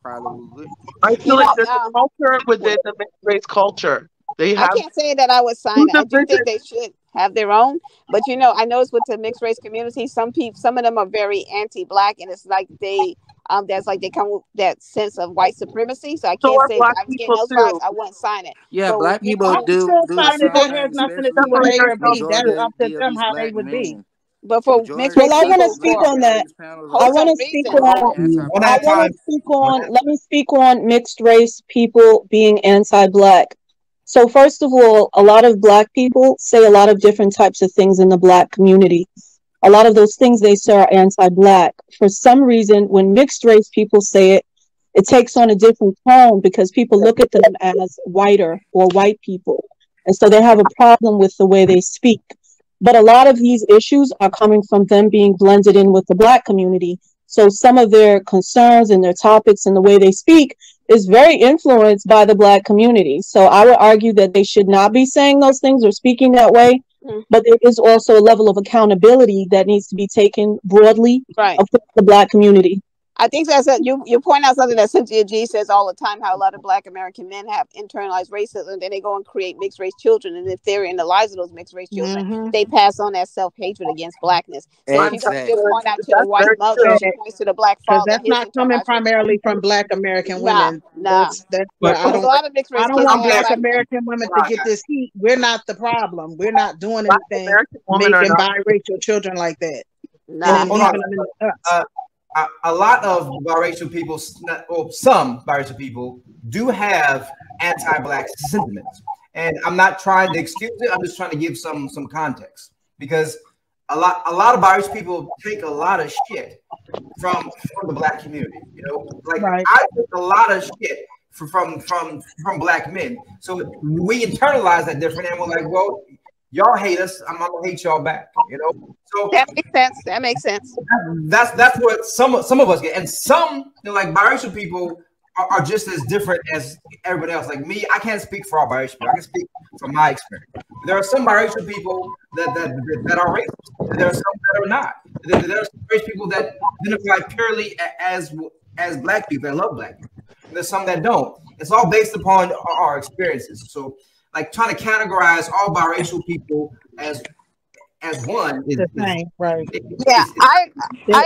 I: probably would.
G: I feel like there's a culture within the mixed race culture. I
F: can't say that I would sign it. I do think they should have their own. But I noticed with the mixed race community, some of them are very anti-black, and it's like they come with that sense of white supremacy. So I can't say if I was getting those vibes, I wouldn't sign it.
I: Yeah,
F: so
I: black people do
A: sign it. That has nothing to do with A or B. That's up to them how they would be.
F: But for mixed race,
D: I want to speak on that. I want to speak on. Let me speak on mixed race people being anti-black. So first of all, a lot of black people say a lot of different types of things in the black community. A lot of those things they say are anti-black. For some reason, when mixed race people say it, it takes on a different tone because people look at them as whiter or white people. And so they have a problem with the way they speak. But a lot of these issues are coming from them being blended in with the black community. So some of their concerns and their topics and the way they speak is very influenced by the Black community. So I would argue that they should not be saying those things or speaking that way. But there is also a level of accountability that needs to be taken broadly of the Black community.
F: I think that's you point out something that Cynthia G says all the time, how a lot of Black American men have internalized racism, and then they go and create mixed race children, and if they're in the lives of those mixed race children, they pass on that self-hatred against Blackness. So if you point out to the white mother, she points to the Black father.
A: That's not coming primarily from Black American women. That's
F: I don't
A: want Black American women to get this heat. We're not the problem. We're not doing anything making biracial children like that.
E: A lot of biracial people, or some biracial people, do have anti-Black sentiments, and I'm not trying to excuse it. I'm just trying to give some context, because a lot of biracial people take a lot of shit from the Black community. You know, like I take a lot of shit from Black men, so we internalize that different, and we're like, well, y'all hate us, I'm gonna hate y'all back, you know. So
F: that makes sense. That makes sense.
E: That's what some of us get, and some, you know, like biracial people are just as different as everybody else. Like me, I can't speak for all biracial people. I can speak from my experience. There are some biracial people that are racist. There are some that are not. There are some racial people that identify purely as Black people and love Black people. There's some that don't. It's all based upon our experiences. So, like, trying to categorize all biracial people as one is
A: the same, right?
F: Yeah, I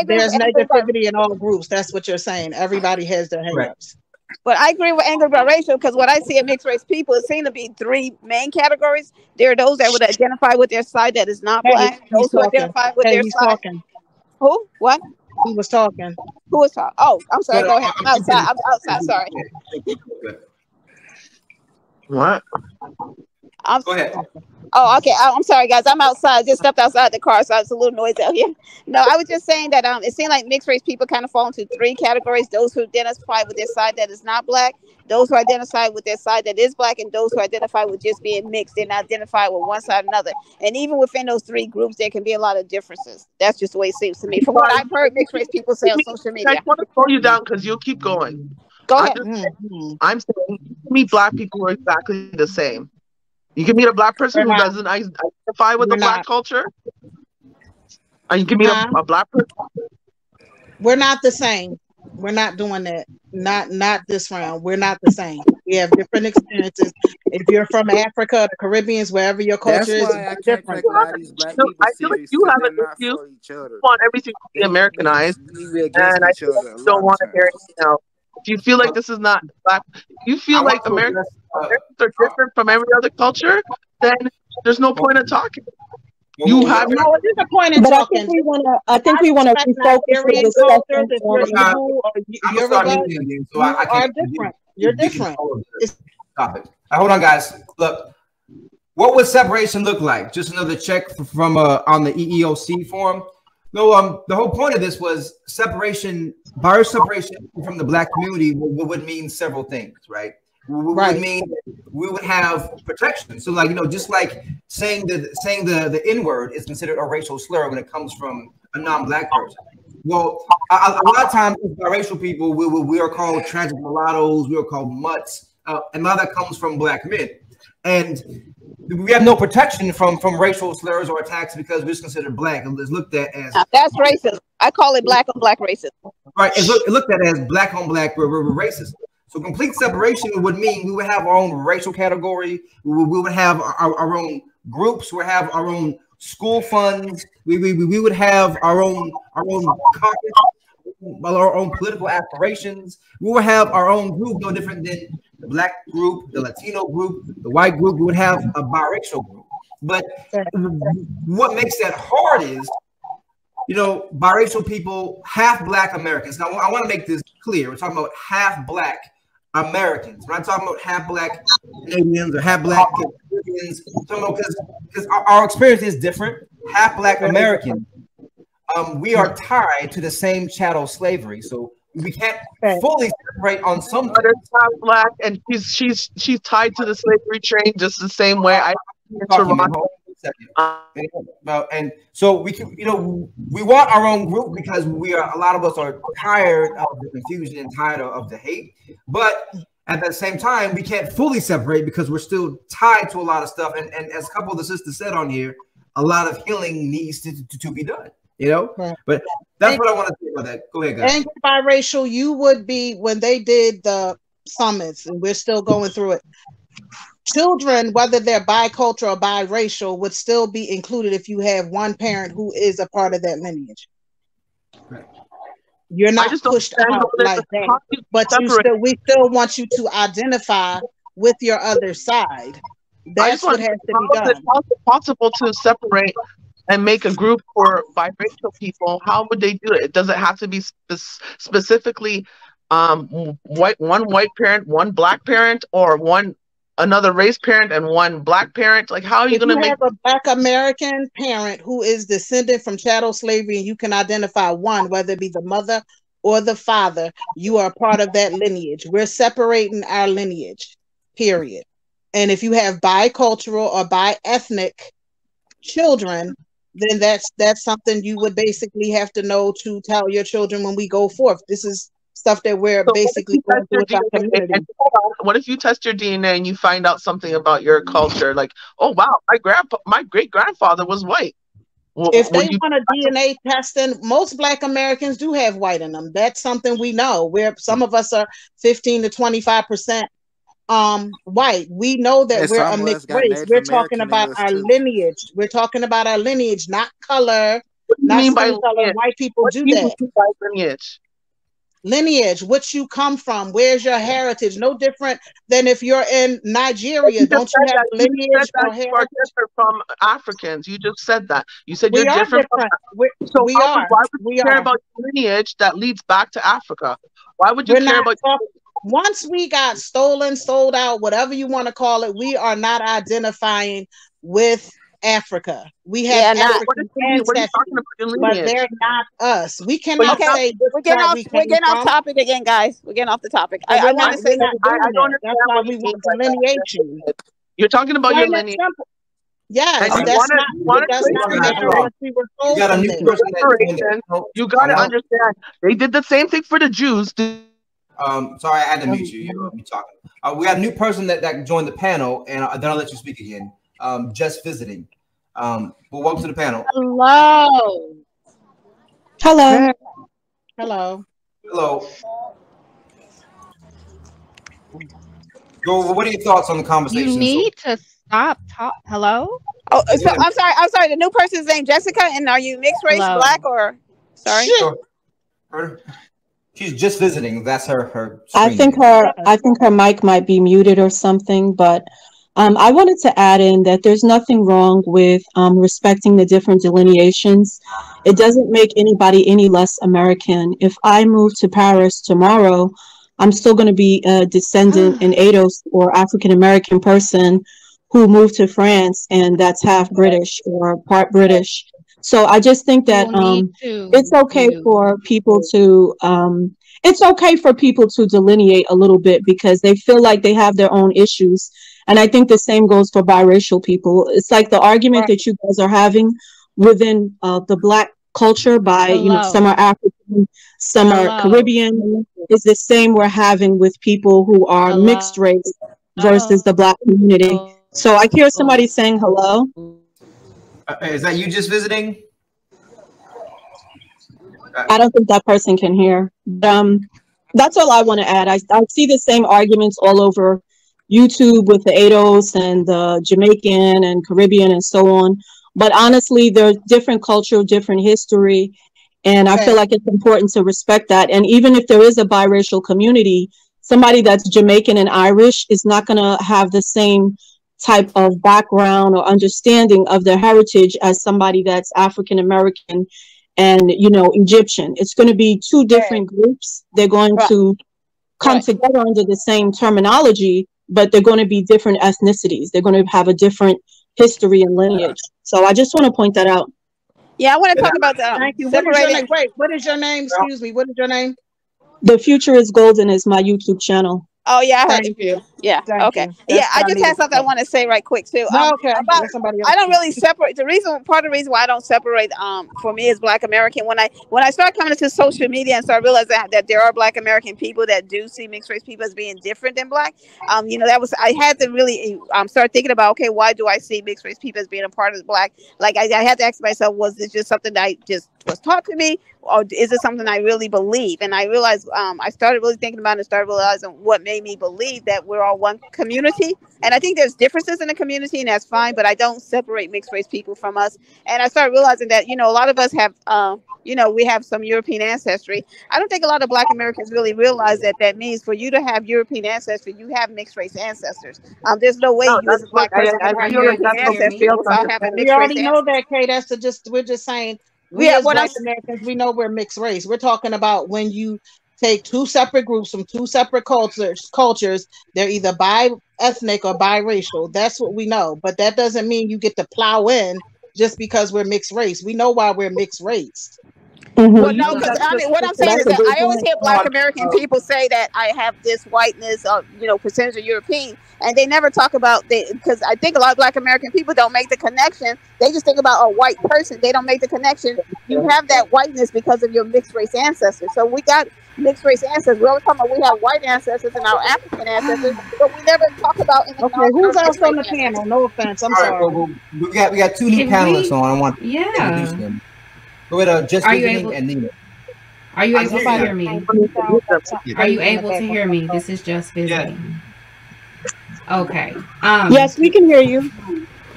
F: agree.
A: There's negativity in all groups. That's what you're saying. Everybody has their hangups.
F: But I agree with angry biracial, because what I see in mixed race people, it seems to be three main categories. There are those that would identify with their side that is not Black. Those who identify with their side.
A: Talking.
F: Who? What?
A: He was talking.
F: Who was talking? Oh, I'm sorry. Go ahead. I'm outside. Sorry.
G: What?
E: Go ahead.
F: Oh, okay. I'm sorry, guys. I'm outside. Just stepped outside the car, so it's a little noisy out here. No, I was just saying that it seems like mixed race people kind of fall into three categories: those who identify with their side that is not Black, those who identify with their side that is Black, and those who identify with just being mixed and identify with one side or another. And even within those three groups, there can be a lot of differences. That's just the way it seems to me, from what I've heard mixed race people say on social media.
G: I want to slow you down because you'll keep going.
F: Go ahead.
G: I'm saying meet Black people who are exactly the same. You can meet a Black person who doesn't identify with the Black culture. And you can meet a Black person.
A: We're not the same. We're not doing that. Not this round. We're not the same. We have different experiences. If you're from Africa, the Caribbeans, wherever your culture is, it's different.
G: I feel like you have an issue. You want everything to be Americanized, and I don't want to hear anything else. If you feel like this is not Black, you feel like Americans are different from every other culture, then there's no point in talking. You have
A: no. There's a point in talking.
D: I think we want to refocus the discussion.
A: You are different. You're different.
E: Stop it. Hold on, guys. Look, what would separation look like? Just another check from on the EEOC forum. No, the whole point of this was separation, biracial separation from the Black community would mean several things, right? Would mean we would have protection. So, like, you know, just like saying the N-word is considered a racial slur when it comes from a non-Black person. Well, a lot of times biracial people we are called trans mulattoes, we are called mutts, and now that comes from Black men, and we have no protection from racial slurs or attacks because we're just considered Black and it's looked at as
F: that's racist. I call it Black on Black racism.
E: Right, it's looked at as Black on Black racist. So complete separation would mean we would have our own racial category. We would have our own groups. We would have our own school funds. We would have our own caucus, our own political aspirations. We would have our own group, no different than the Black group, the Latino group, the white group. We would have a biracial group. But what makes that hard is, you know, biracial people, half Black Americans. Now, I want to make this clear. We're talking about half Black Americans. We're not talking about half Black Canadians or half Black Caribbeans. Because our experience is different. Half Black Americans, we are tied to the same chattel slavery. So we can't fully separate on some.
G: But it's not Black, and she's tied to the slavery train just the same way I in Toronto.
E: second. And so we can, we want our own group because a lot of us are tired of the confusion and tired of the hate. But at the same time, we can't fully separate because we're still tied to a lot of stuff. And as a couple of the sisters said on here, a lot of healing needs to be done, Right. But that's what I want to say about that. Go ahead, guys.
A: And biracial, you would be, when they did the summits, and we're still going through it, children, whether they're bicultural or biracial, would still be included if you have one parent who is a part of that lineage.
E: Right.
A: You're not pushed out like that, but we still want you to identify with your other side. That's what has to be done.
G: How is it possible to separate and make a group for biracial people? How would they do it? Does it have to be specifically one white parent, one black parent, or another race parent and one black parent? Like, how are you going to make
A: a Black American parent who is descended from chattel slavery, and you can identify one, whether it be the mother or the father, you are part of that lineage. We're separating our lineage, period. And if you have bicultural or bi-ethnic children, then that's something you would basically have to know to tell your children when we go forth. This is stuff that we're basically going through with our community.
G: What if you test your DNA and you find out something about your culture? Like, oh wow, my great grandfather was white.
A: If they want a DNA testing, most Black Americans do have white in them. That's something we know. Where some of us are 15 to 25% white. We know that we're a mixed race. We're talking about our lineage. We're talking about our lineage, not color. Not skin color. White people do that.
G: Lineage.
A: Lineage, what you come from, where's your heritage? No different than if you're in Nigeria. Don't you have lineage or heritage?
G: You are different from Africans. You just said that. You said you're different. So
A: we are.
G: Why would you care about lineage that leads back to Africa? Why would you care about?
A: Once we got stolen, sold out, whatever you want to call it, we are not identifying with Africa. We have African ancestors, but they're not us. We cannot say
F: we're getting off topic again, guys. We're getting off the topic. I want to say that.
A: I don't understand. That's why we want delineation.
G: You're talking about your lineage.
A: Yes, that's not we were told.
G: You got to understand. They did the same thing for the Jews.
E: Sorry, I had to mute you. You be talking. We got a new person that joined the panel, and then I'll let you speak again. Just visiting. Well, welcome to the panel.
D: Hello.
E: Well, what are your thoughts on the conversation?
H: You need to stop. Hello.
F: Oh, so, I'm sorry. The new person's name Jessica, and are you mixed race, Black, or sorry?
E: Sure. She's just visiting. That's her.
D: I think her mic might be muted or something, but. I wanted to add in that there's nothing wrong with respecting the different delineations. It doesn't make anybody any less American. If I move to Paris tomorrow, I'm still going to be a descendant, an ADOS or African American person who moved to France, and that's half British or part British. So I just think that it's okay for people to delineate a little bit because they feel like they have their own issues. And I think the same goes for biracial people. It's like the argument that you guys are having within the Black culture by, some are African, some are Caribbean, is the same we're having with people who are mixed race versus the Black community. So I hear somebody saying hello.
E: Is that you just visiting?
D: I don't think that person can hear. That's all I want to add. I see the same arguments all over YouTube with the ADOS and the Jamaican and Caribbean and so on. But honestly, there's different culture, different history. And I feel like it's important to respect that. And even if there is a biracial community, somebody that's Jamaican and Irish is not going to have the same type of background or understanding of their heritage as somebody that's African American and, Egyptian. It's going to be two different groups. They're going to come together under the same terminology, but they're going to be different ethnicities. They're going to have a different history and lineage. So I just want to point that out.
F: Yeah, I want to talk about that.
A: Thank you. What is your name? Wait, what is your name? Excuse me. What is your name?
D: The Future is Golden is my YouTube channel.
F: Oh yeah, I heard
A: Thank
F: you.
A: you.
F: Yeah.
A: Thank
F: Okay.
A: you.
F: Yeah,
A: That's
F: I
A: what I
F: just had
A: needed to
F: something I
A: know.
F: want to say right quick too.
A: No, okay.
F: About
A: Let somebody else
F: I don't
A: speak.
F: really separate. Part of the reason why I don't separate for me is Black American. When I start coming into social media and start realizing that there are Black American people that do see mixed race people as being different than Black, that was, I had to really start thinking about, okay, why do I see mixed race people as being a part of the Black? Like I had to ask myself, was this just something that I just was taught to me, or is it something I really believe? And I realized I started really thinking about it and started realizing what made me believe that we're all one community. And I think there's differences in the community, and that's fine, but I don't separate mixed race people from us. And I started realizing that, a lot of us have, we have some European ancestry. I don't think a lot of Black Americans really realize that that means for you to have European ancestry, you have mixed race ancestors. There's no way
G: No,
F: you as
G: that's
F: a
G: what
F: Black person
G: I
F: can have
J: Are
G: feel
J: you
G: like
J: able
F: European
G: that's
J: to
G: what
J: hear
G: we
F: ancestry
J: me?
G: fail to
F: without having
G: understand.
A: We
F: mixed race
A: already know
F: ancestors.
A: that, Kay. We're just saying we
F: Yeah,
A: as
F: what I'm
A: Black Americans, we know we're mixed race. We're talking about when you take two separate groups from two separate cultures, they're either bi-ethnic or biracial. That's what we know. But that doesn't mean you get to plow in just because we're mixed race. We know why we're mixed race.
F: Well,
D: Mm-hmm.
F: no,
J: Well,
F: because I mean, what I'm saying
D: That's
F: is
D: a
F: that
D: good
F: I always
D: point.
F: hear Black American people say that I have this whiteness, or percentage of European, and they never talk about because I think a lot of Black American people don't make the connection. They just think about a white person. They don't make the connection. You have that whiteness because of your mixed race ancestors. So we got mixed race ancestors. We're always talking about we have white ancestors and our African ancestors, but we never talk about and
A: Okay,
F: acknowledge our
A: who's else
F: mixed
A: on
F: race
A: the panel?
F: ancestors.
A: No offense. I'm
E: All right,
A: sorry.
E: well, we got two new
J: can
E: panelists
J: we?
E: on. I want to introduce
J: Yeah.
E: them. Go ahead, just
J: Are you
E: visiting
J: able?
E: and Nina.
J: Are you
E: I can
J: able
E: hear
J: to
E: you
A: Somebody
J: hear
E: now.
A: saying
J: me?
A: it sounds like something
J: Are you
A: crazy in the
J: able to hear
A: background.
J: me? This is just
E: Yeah.
J: visiting. Okay.
D: Yes, we can hear you.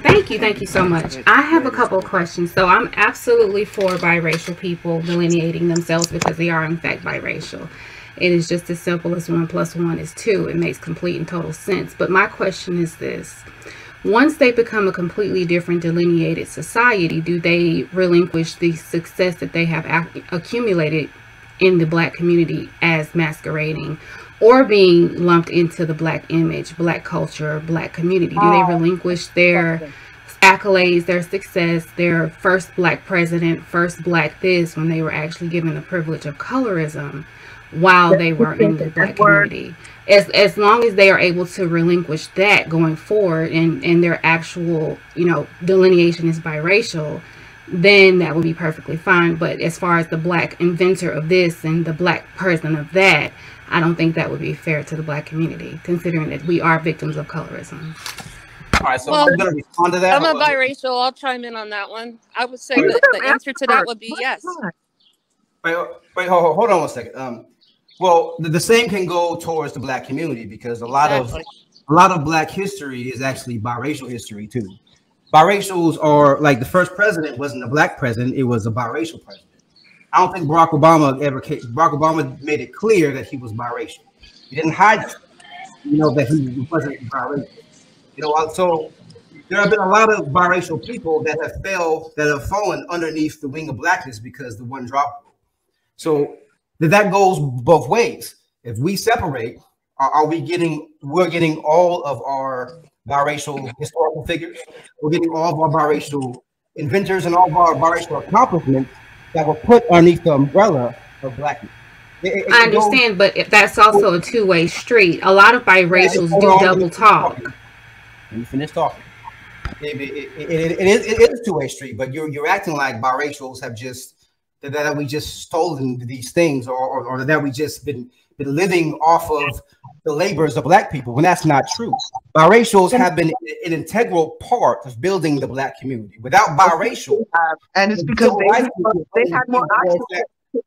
J: Thank you so much. I have a couple of questions. So I'm absolutely for biracial people delineating themselves because they are in fact biracial. It is just as simple as 1 + 1 is 2. It makes complete and total sense. But my question is this. Once they become a completely different delineated society, do they relinquish the success that they have accumulated in the Black community as masquerading or being lumped into the Black image, Black culture, Black community? Do they relinquish their accolades, their success, their first Black president, first Black this, when they were actually given the privilege of colorism while they were in the Black community? As long as they are able to relinquish that going forward, and their actual delineation is biracial, then that would be perfectly fine. But as far as the Black inventor of this and the Black person of that, I don't think that would be fair to the Black community, considering that we are victims of colorism.
E: All right, so I'm going to respond to that.
K: I'm a biracial. I'll chime in on that one. I would say that the answer to that would be yes.
E: Wait, hold on 1 second. Well, the same can go towards the Black community because a lot of Black history is actually biracial history too. Biracials are like the first president wasn't a Black president; it was a biracial president. I don't think Barack Obama made it clear that he was biracial. He didn't hide, that he wasn't biracial. So there have been a lot of biracial people that have fallen underneath the wing of blackness because the one dropped. So that goes both ways. If we separate, we're getting all of our biracial historical figures, we're getting all of our biracial inventors and all of our biracial accomplishments that were put underneath the umbrella of blackness.
J: I understand, but if that's also a two-way street. A lot of biracials do double talk.
E: Let me finish talking. It is a two-way street, but you're acting like biracials have just that we just stolen these things, or that we just been living off of the labors of Black people, when that's not true. Biracials have been an integral part of building the Black community. Without biracial,
G: and it's because they had more access.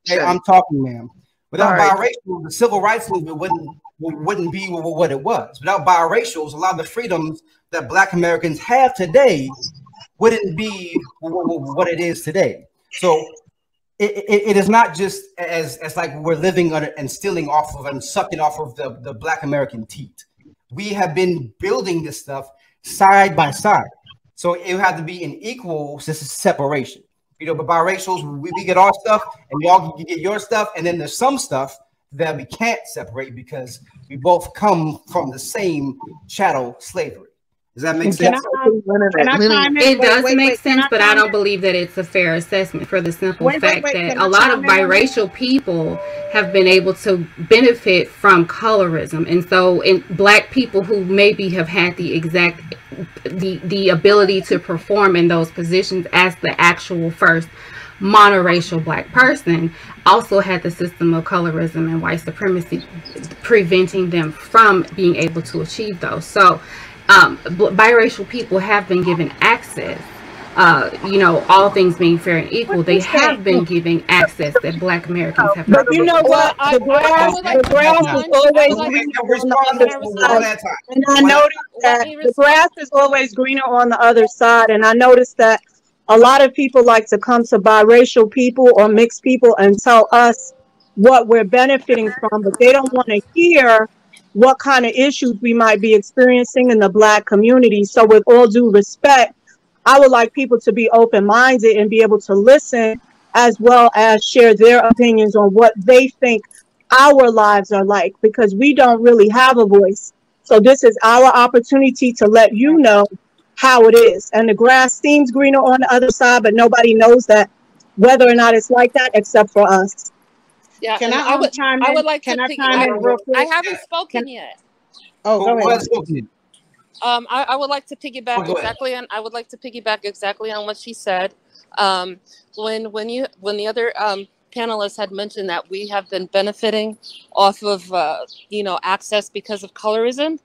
E: Hey, I'm talking, ma'am. Without biracial, the civil rights movement wouldn't be what it was. Without biracials, a lot of the freedoms that Black Americans have today wouldn't be what it is today. So it is not just as like we're living on and stealing off of and sucking off of the Black American teat. We have been building this stuff side by side. So it would have to be an equal separation. But biracials, we get our stuff and y'all get your stuff. And then there's some stuff that we can't separate because we both come from the same chattel slavery. Does that make sense?
A: Can I chime in?
J: It does make sense, but I don't believe that it's a fair assessment for the simple fact that a lot of biracial people have been able to benefit from colorism. And so in black people who maybe have had the exact the ability to perform in those positions as the actual first monoracial black person also had the system of colorism and white supremacy preventing them from being able to achieve those. So biracial people have been given access, you know, all things being fair and equal, they have been giving access that black Americans have not.
D: But you know what? The grass is always greener on the other side. And I noticed that the grass is always greener on the other side. And I noticed that a lot of people like to come to biracial people or mixed people and tell us what we're benefiting from, but they don't want to hear what kind of issues we might be experiencing in the black community. So with all due respect, I would like people to be open-minded and be able to listen as well as share their opinions on what they think our lives are like, because we don't really have a voice. So this is our opportunity to let you know how it is. And the grass seems greener on the other side, but nobody knows that whether or not it's like that except for us.
K: Yeah,
A: I would
K: like to piggyback. I haven't spoken yet.
A: Oh, go ahead.
K: I would like to piggyback I would like to piggyback exactly on what she said. When the other panelists had mentioned that we have been benefiting off of you know, access because of colorism,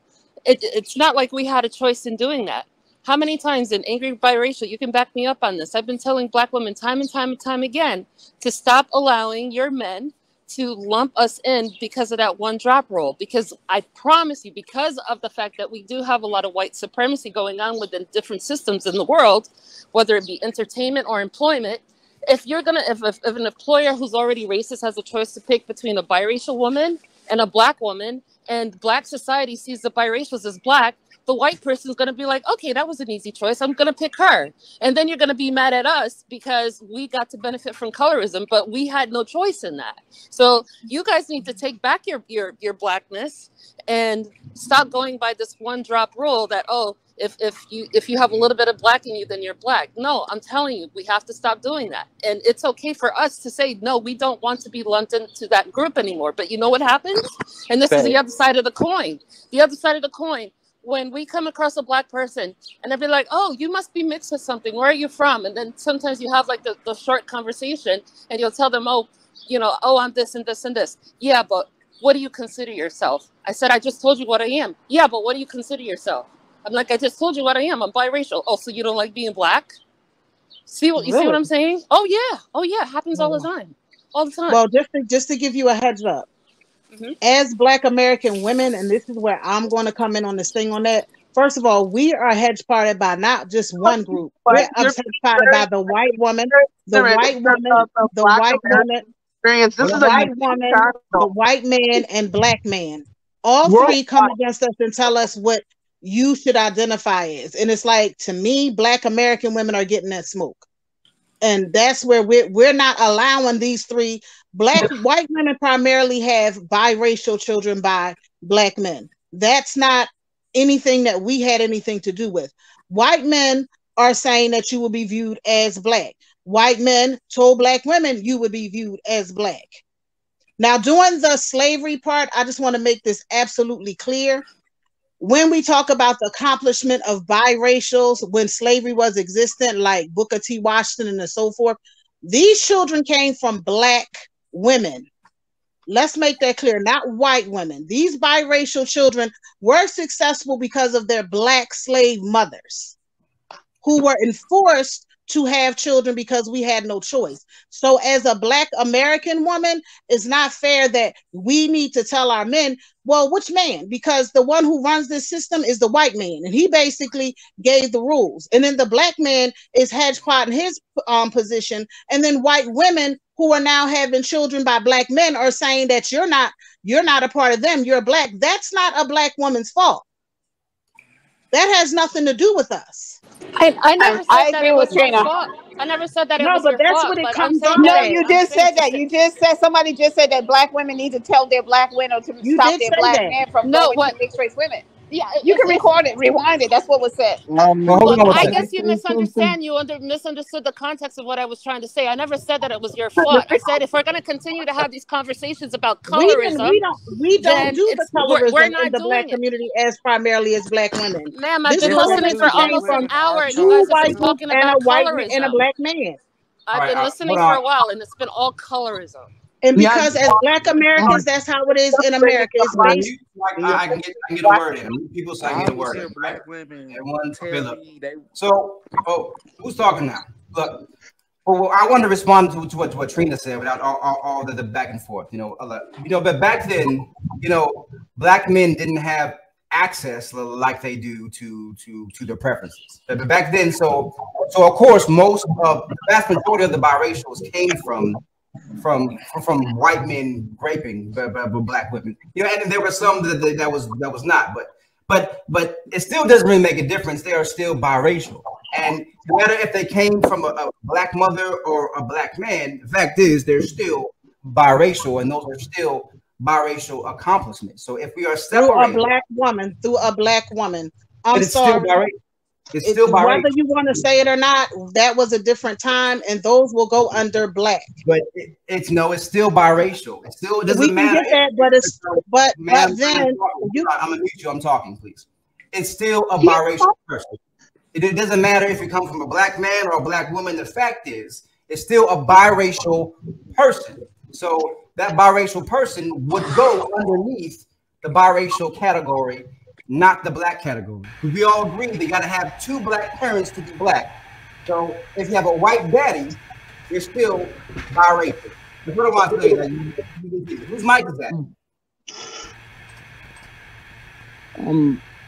K: it's not like we had a choice in doing that. How many times in Angry Biracial, you can back me up on this, I've been telling black women time and time and time again to stop allowing your men to lump us in because of that one drop rule. Because I promise you, because of the fact that we do have a lot of white supremacy going on within different systems in the world, whether it be entertainment or employment, if an employer who's already racist has a choice to pick between a biracial woman and a black woman, and black society sees the biracials as black, the white person is going to be like, okay, that was an easy choice, I'm going to pick her. And then you're going to be mad at us because we got to benefit from colorism, but we had no choice in that. So you guys need to take back your blackness and stop going by this one drop rule that, oh, if you have a little bit of black in you, then you're black. No, I'm telling you, we have to stop doing that. And it's okay for us to say, no, we don't want to be lumped into that group anymore. But you know what happens? And this is the other side of the coin. The other side of the coin. When we come across a black person and they'll be like, oh, you must be mixed with something. Where are you from? And then sometimes you have like the short conversation and you'll tell them, oh, you know, oh, I'm this and this and this. Yeah, but what do you consider yourself? I said, I just told you what I am. Yeah, but what do you consider yourself? I'm like, I just told you what I am. I'm biracial. Oh, so you don't like being black? See what I'm saying? Oh yeah. It happens all the time. All the time.
A: Well, just to give you a heads up. Mm-hmm. As Black American women, and this is where I'm going to come in on this thing on that. First of all, we are hedge parted by not just one group. We're hedge parted by the white woman, the white man, and black man. All three come against us and tell us what you should identify as. And it's like, to me, Black American women are getting that smoke. And that's where we're not allowing these three. White women primarily have biracial children by black men. That's not anything that we had anything to do with. White men are saying that you will be viewed as black. White men told black women you would be viewed as black. Now, during the slavery part, I just want to make this absolutely clear. When we talk about the accomplishment of biracials, when slavery was existent, like Booker T. Washington and so forth, these children came from black women. Let's make that clear, not white women. These biracial children were successful because of their black slave mothers who were enforced to have children because we had no choice. So as a Black American woman, it's not fair that we need to tell our men, well, which man? Because the one who runs this system is the white man, and he basically gave the rules. And then the black man is hedgepot in his position, and then white women who are now having children by black men are saying that you're not a part of them, you're black. That's not a black woman's fault. That has nothing to do with us.
F: I never said that it was your fault. I never said that it was your fault. No, but that's what it comes down to. No, you just said that. You just said, somebody just said that black women need to tell their black women to stop their black men from going to mixed race women. Yeah, you can record it, rewind it. That's what was said.
C: Look, I guess
K: you misunderstood the context of what I was trying to say. I never said that it was your fault. I said if we're going to continue to have these conversations about colorism,
A: we don't do the
K: we're
A: colorism in
K: not
A: the Black
K: doing it.
A: community as primarily as Black women.
K: Ma'am, I've
A: This
K: been listening for
A: colorism came
K: almost
A: from
K: an hour, and you
A: two
K: guys have
A: white
K: been
A: groups
K: talking
A: and a
K: about
A: white and a
K: colorism.
A: Black man.
K: I've been listening for a while, and it's been all colorism.
A: And because as Black Americans, that's how it is in America. It's based.
E: I can get a word in. People say I can get a word in.
I: Black women
E: Tell me they. So, who's talking now? Look, well, I wanted to respond to what Trina said without all the back and forth. But back then, Black men didn't have access like they do to their preferences. But back then, so of course, the vast majority of the biracials came from white men raping Black women. And there were some that was not, but it still doesn't really make a difference. They are still biracial, and no matter if they came from a Black mother or a Black man, the fact is they're still biracial, and those are still biracial accomplishments. So if we are separated
A: through a black woman, I'm sorry.
E: It's still biracial.
A: Whether you want to say it or not, that was a different time, and those will go under Black.
E: But it's still biracial. It still doesn't matter.
A: We can get that, but then
E: I'm gonna mute you. I'm talking, please. It's still a biracial person. It doesn't matter if you come from a Black man or a Black woman. The fact is, it's still a biracial person. So that biracial person would go underneath the biracial category, not the Black category. We all agree they got to have two Black parents to be Black. So if you have a white daddy, you're still biracial. What do I say? Whose mic is that?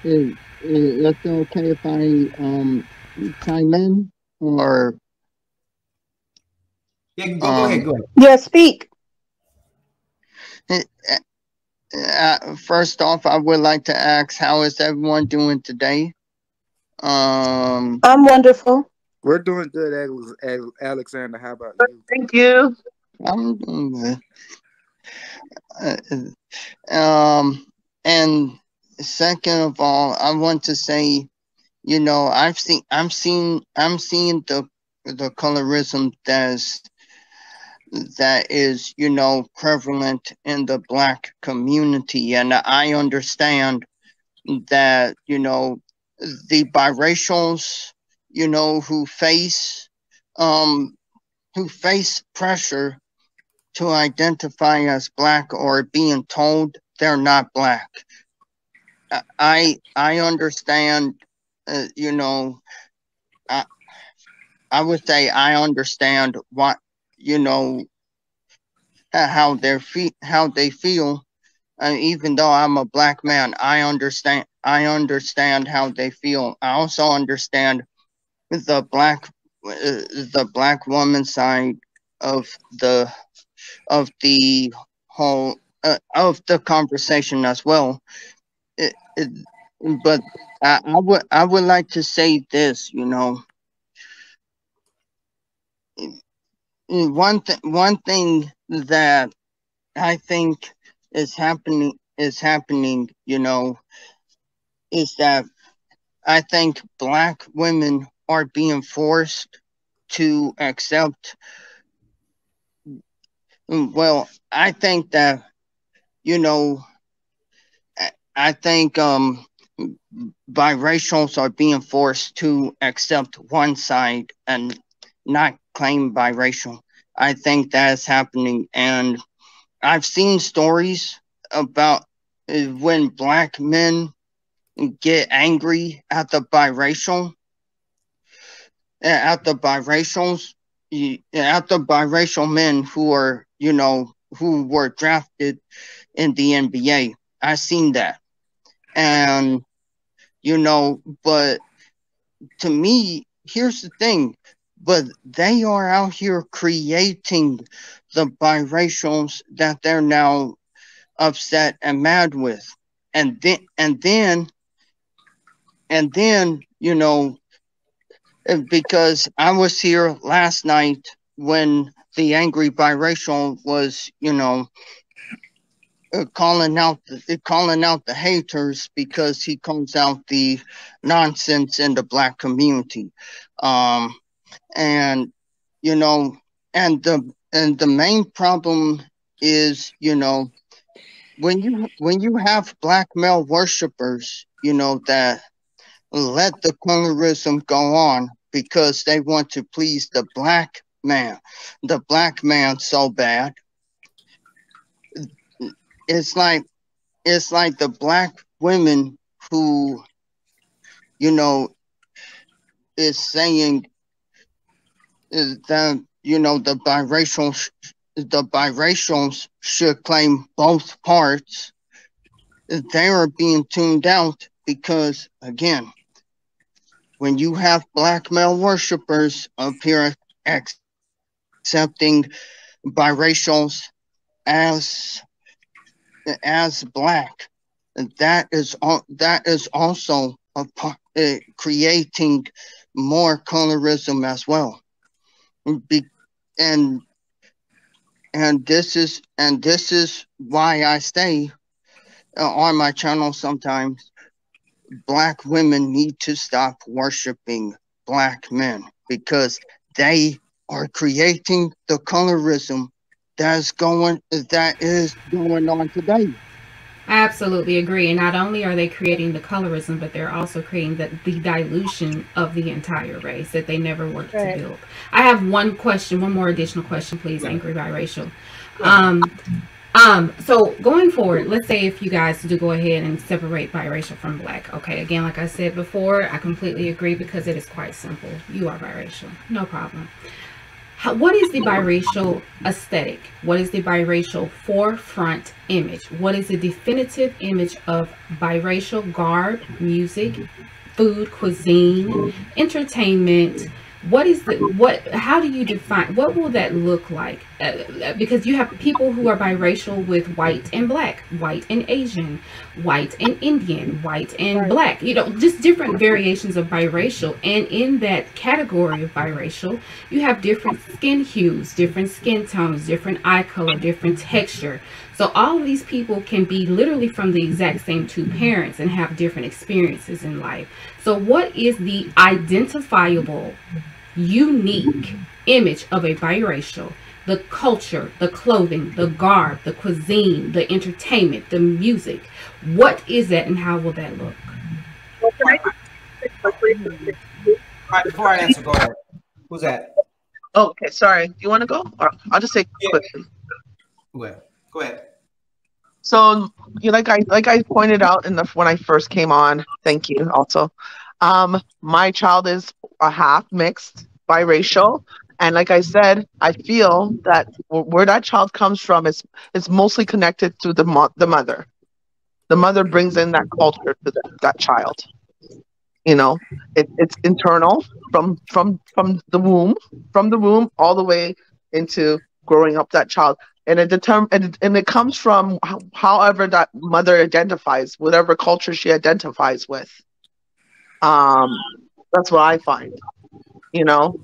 L: Is it okay if I chime in, or?
E: Yeah, go ahead.
D: Yeah, speak.
L: First off, I would like to ask, how is everyone doing today?
D: I'm wonderful.
I: We're doing good, Alexander. How about you?
G: Thank you.
L: I'm doing good. And second of all, I want to say, I'm seeing the colorism that is, prevalent in the Black community, and I understand that, the biracials, who face pressure to identify as Black or being told they're not Black. I understand, I would say I understand what, how they feel. Even though I'm a Black man, I understand how they feel. I also understand the Black woman side of the whole of the conversation as well. But I would like to say this, one thing that I think is happening, is that I think Black women are being forced to accept. Well, I think that, I think biracials are being forced to accept one side and not claim biracial. I think that is happening, and I've seen stories about when Black men get angry at the biracials, at the biracial men who are, who were drafted in the NBA. I've seen that. And, but to me, here's the thing, but they are out here creating the biracials that they're now upset and mad with. And then, because I was here last night when the angry biracial was, calling out the haters because he calls out the nonsense in the black community, and you know, and the main problem is, you know, when you have black male worshipers, you know, that let the colorism go on because they want to please the black man so bad. It's like the black women who, you know, is saying is that, you know, the biracials should claim both parts. They are being tuned out because, again, when you have black male worshipers up here accepting biracials as black, that is also creating more colorism as well. And this is why I say on my channel sometimes, black women need to stop worshiping black men because they are creating the colorism that is going on today.
J: I absolutely agree. And not only are they creating the colorism, but they're also creating the dilution of the entire race that they never worked to build. I have one more additional question, please, Angry Biracial. So going forward, let's say if you guys do go ahead and separate biracial from black. Okay, again, like I said before, I completely agree because it is quite simple. You are biracial, no problem. What is the biracial aesthetic? What is the biracial forefront image? What is the definitive image of biracial garb, music, food, cuisine, entertainment? How do you define, what will that look like? Because you have people who are biracial with white and black, white and Asian, white and Indian, white and black, you know, just different variations of biracial. And in that category of biracial, you have different skin hues, different skin tones, different eye color, different texture. So all of these people can be literally from the exact same two parents and have different experiences in life. So what is the identifiable, unique image of a biracial? The culture, the clothing, the garb, the cuisine, the entertainment, the music. What is that and how will that look?
E: All right, before I answer, go ahead. Who's that?
G: Okay, sorry. You want to go? Or I'll just say quickly.
E: Go ahead.
G: So, like I pointed out when I first came on, thank you also. My child is a half mixed biracial, and like I said, I feel that where that child comes from is mostly connected to the mother. The mother brings in that culture to that child. You know, it's internal from the womb all the way into growing up that child. And it comes from however that mother identifies, whatever culture she identifies with. That's what I find, you know.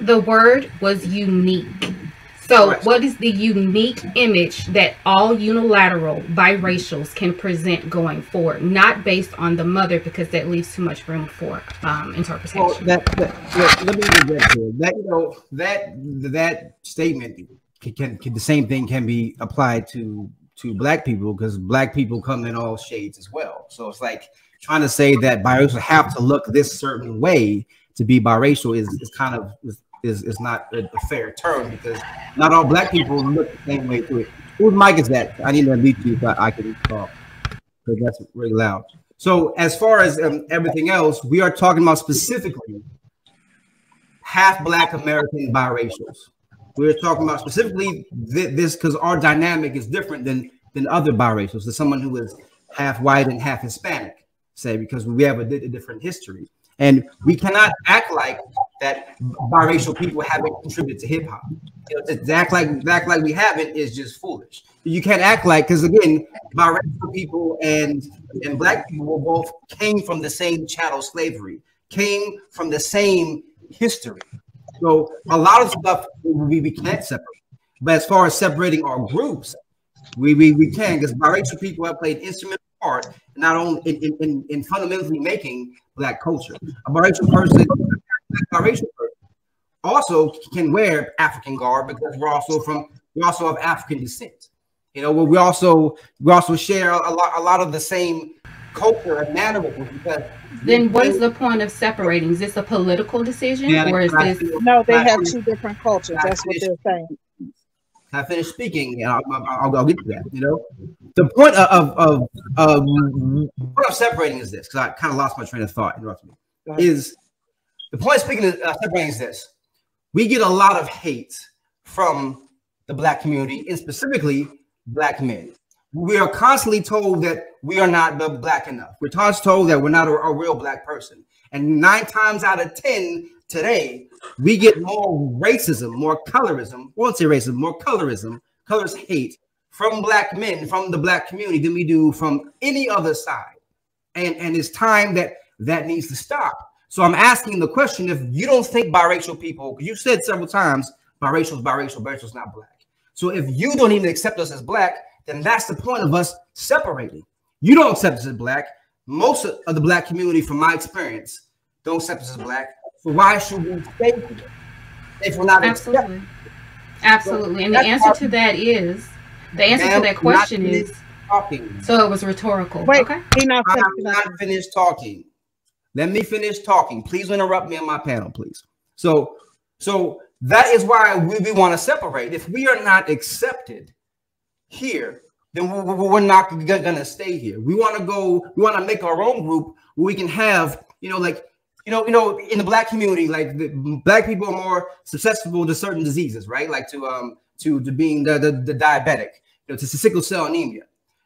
J: The word was unique. So what is the unique image that all unilateral biracials can present going forward, not based on the mother, because that leaves too much room for interpretation?
E: Well, let me interject here. That, you know, that statement can the same thing can be applied to black people, because black people come in all shades as well. So it's like trying to say that biracial have to look this certain way to be biracial is kind of is not a fair term, because not all black people look the same way to it. Whose mic is that? I need to unmute you so I can talk, because that's really loud. So as far as everything else, we are talking about specifically half black American biracials. We're talking about specifically this because our dynamic is different than other biracials. There's someone who is half white and half Hispanic, say, because we have a different history. And we cannot act like that biracial people haven't contributed to hip hop. You know, to act like we haven't is just foolish. You can't act like, because again, biracial people and black people both came from the same chattel slavery, came from the same history. So a lot of stuff we can't separate. But as far as separating our groups, We can, because biracial people have played instrumental part not only in fundamentally making Black culture. A biracial person, also can wear African garb because we also have African descent. You know, we also share a lot of the same culture and mannerisms. Because
J: then what is the point of separating? Is this a political decision, or is this?
A: No, they have two different cultures. That's what they're saying.
E: I finished speaking, and I'll get to that. You know, the point of separating is this, because I kind of lost my train of thought. Interrupted me. Is the point of speaking of separating is this: we get a lot of hate from the Black community, and specifically Black men. We are constantly told that we are not Black enough. We're constantly told that we're not a real Black person. And 9 times out of 10 today, we get more racism, more colorism. I won't say racism, more colorism, colorist hate from Black men, from the Black community than we do from any other side. And it's time that needs to stop. So I'm asking the question, if you don't think biracial people, because you said several times, biracial is not Black. So if you don't even accept us as Black, then that's the point of us separating. You don't accept us as Black. Most of the Black community, from my experience, don't accept us as Black. So why should we stay here if we're not accepted?
J: Absolutely. And the answer to that is, the answer to that question is, so it was rhetorical.
E: Wait,
J: okay.
E: I'm not finished talking. Let me finish talking. Please interrupt me on my panel, please. So that is why we want to separate. If we are not accepted here, then we're not gonna stay here. We want to make our own group where we can have, in the Black community, like the Black people are more susceptible to certain diseases, right? Like to being the diabetic, to sickle cell anemia.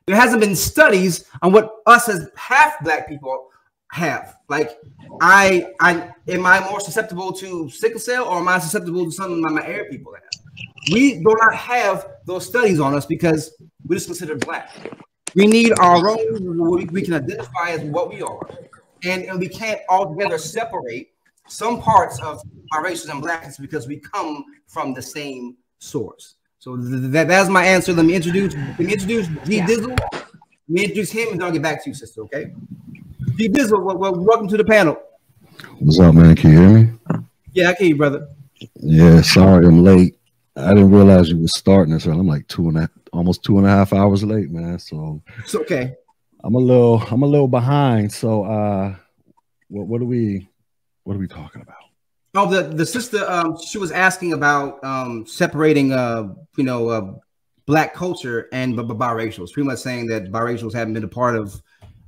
E: There hasn't been studies on what us as half Black people have. Like, am I more susceptible to sickle cell, or am I susceptible to something that my Arab people have? We do not have those studies on us because we're just considered Black. We need our own, we can identify as what we are. And we can't altogether separate some parts of our races and Blackness because we come from the same source. So that's my answer. Let me introduce G Dizzle. Let me introduce him, and then I'll get back to you, sister, okay? G Dizzle, welcome to the panel.
M: What's up, man? Can you hear me?
E: Yeah, I can hear you, brother.
M: Yeah, sorry I'm late. I didn't realize you were starting this. I'm like almost 2.5 hours late, man. So
E: it's okay.
M: I'm a little behind. So what are we talking about?
E: Oh, the sister, she was asking about separating Black culture and biracials. Pretty much saying that biracials haven't been a part of.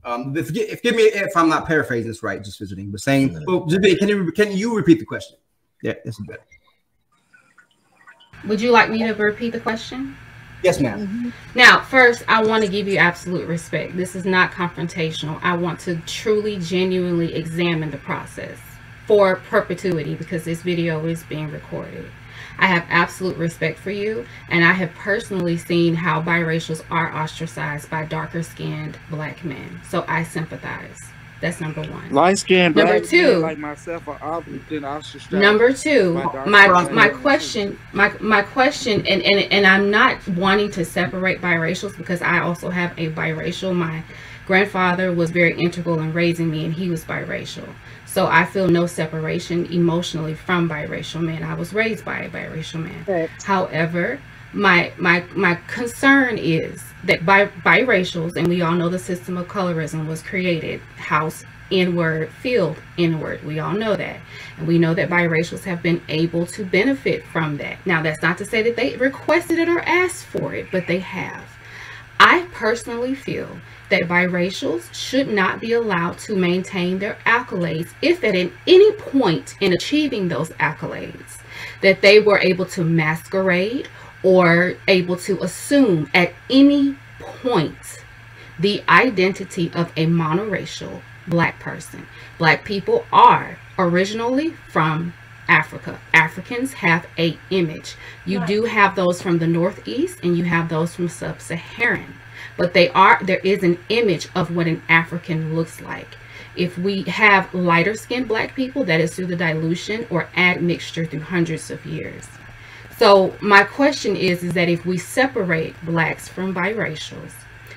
E: Forgive me if I'm not paraphrasing this right, just visiting, but saying, can you repeat the question? Yeah, this is better.
J: Would you like me to repeat the question?
E: Yes, ma'am.
J: Mm-hmm. Now, first, I want to give you absolute respect. This is not confrontational. I want to truly, genuinely examine the process for perpetuity, because this video is being recorded. I have absolute respect for you, and I have personally seen how biracials are ostracized by darker skinned Black men. So I sympathize. That's number one.
I: Light skinned
J: number two,
I: like myself, are often ostracized.
J: Number two, my question, and I'm not wanting to separate biracials, because I also have a biracial. My grandfather was very integral in raising me, and he was biracial. So I feel no separation emotionally from biracial men. I was raised by a biracial man. Right. However, my concern is that biracials, and we all know the system of colorism was created, house inward, field inward. We all know that. And we know that biracials have been able to benefit from that. Now, that's not to say that they requested it or asked for it, but they have. I personally feel that biracials should not be allowed to maintain their accolades if at any point in achieving those accolades that they were able to masquerade or able to assume at any point the identity of a monoracial Black person. Black people are originally from Africa. Africans have an image. You do have those from the Northeast, and you have those from Sub-Saharan. But there is an image of what an African looks like. If we have lighter skinned Black people, that is through the dilution or admixture through hundreds of years. So my question is that if we separate blacks from biracials,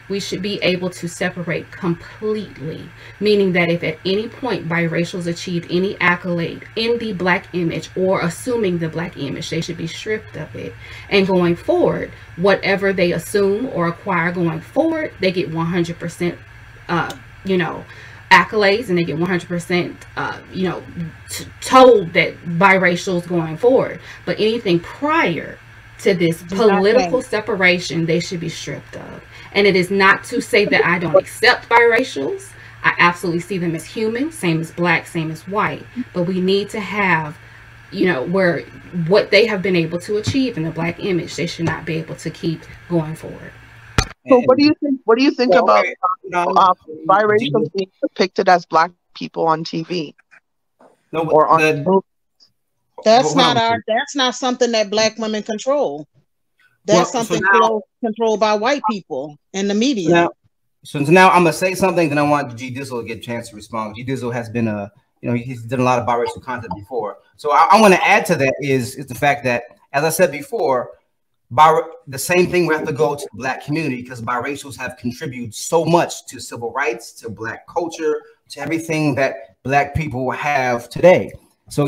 J: we should be able to separate completely, meaning that if at any point biracials achieve any accolade in the black image or assuming the black image, they should be stripped of it. And going forward, whatever they assume or acquire going forward, they get 100%, accolades, and they get 100%, told that biracials going forward. But anything prior to this political separation, they should be stripped of. And it is not to say that I don't accept biracials. I absolutely see them as human, same as black, same as white. But we need to have, where what they have been able to achieve in the black image, they should not be able to keep going forward.
G: So what do you think? What do you think about biracials being depicted as black people on TV?
A: No, or on that's not something that black women control. That's something controlled by white people in the media.
E: So now I'm gonna say something, then I want G Dizzle to get a chance to respond. G Dizzle has been he's done a lot of biracial content before. So I want to add to that is the fact that, as I said before, the same thing we have to go to the black community, because biracials have contributed so much to civil rights, to black culture, to everything that black people have today. So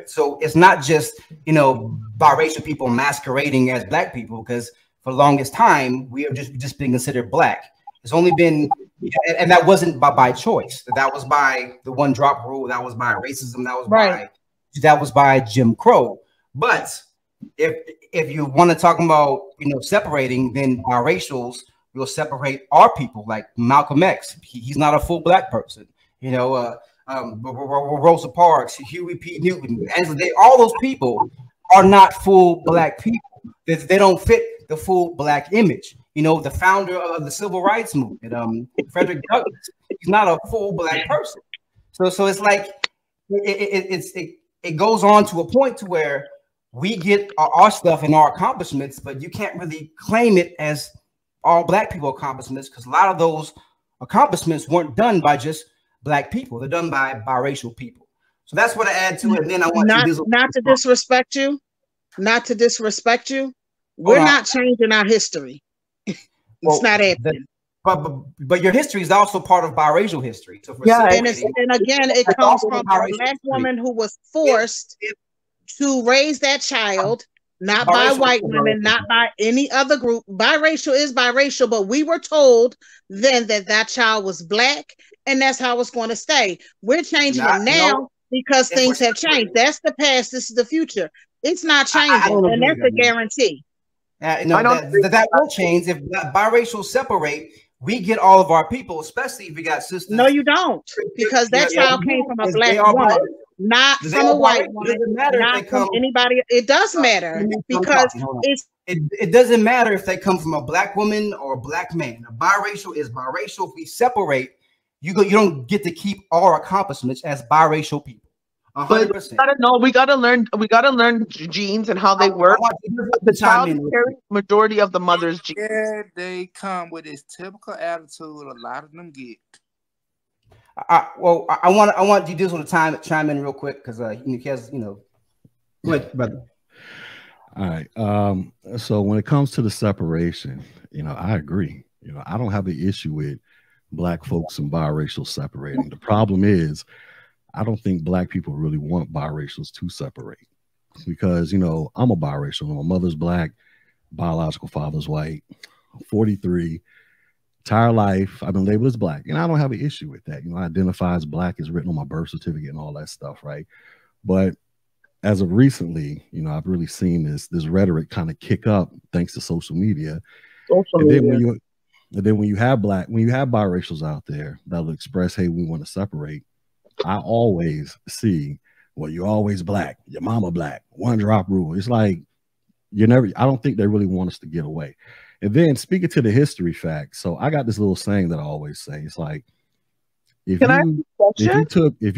E: so it's not just biracial people masquerading as black people, because for the longest time we have just been considered black. It's only been, and that wasn't by choice. That was by the one drop rule. That was by racism. That was by Jim Crow. But if you want to talk about separating, then biracials will separate our people, like Malcolm X. He's not a full black person. Rosa Parks, Huey P. Newton, Angela Davis, all those people are not full black people. They don't fit the full black image. The founder of the civil rights movement, Frederick Douglass, he's not a full black person. So it's like it goes on to a point to where we get our stuff and our accomplishments, but you can't really claim it as all black people accomplishments, because a lot of those accomplishments weren't done by just black people. They're done by biracial people. So that's what I add to it. And then I want
A: not to disrespect you. We're not changing our history. It's not happening.
E: But your history is also part of biracial history. So
A: and again, it comes from a black woman who was forced to raise that child, not by white women, not by any other group. Biracial is biracial, but we were told then that child was black, and that's how it's going to stay. We're changing it now because things have changed. That's the past. This is the future. It's not changing, and that's a guarantee.
E: That will change if biracials separate. We get all of our people, especially if we got sisters.
A: No, you don't, because that child came from a black woman, not from a white woman, not from anybody. It does matter, because
E: it doesn't matter if they come from a black woman or a black man. A biracial is biracial. If we separate, you don't get to keep our accomplishments as biracial people. 100%.
G: But we gotta learn genes and how they work. The child carries majority of the mother's genes.
I: Yeah, they come with this typical attitude. A lot of them get.
E: I want you to chime in real quick, because he has go ahead, brother.
M: All right. So when it comes to the separation, I agree. I don't have an issue with black folks and biracial separating. The problem is, I don't think black people really want biracials to separate, because, I'm a biracial. My mother's black, biological father's white, 43, entire life I've been labeled as black, and I don't have an issue with that. I identify as black, is written on my birth certificate and all that stuff, right? But as of recently, I've really seen this rhetoric kind of kick up thanks to social media. And then when you have biracials out there that'll express, hey, we want to separate, I always see, well, you're always black, your mama black, one drop rule. It's like I don't think they really want us to get away. And then speaking to the history fact, so I got this little saying that I always say. It's like, if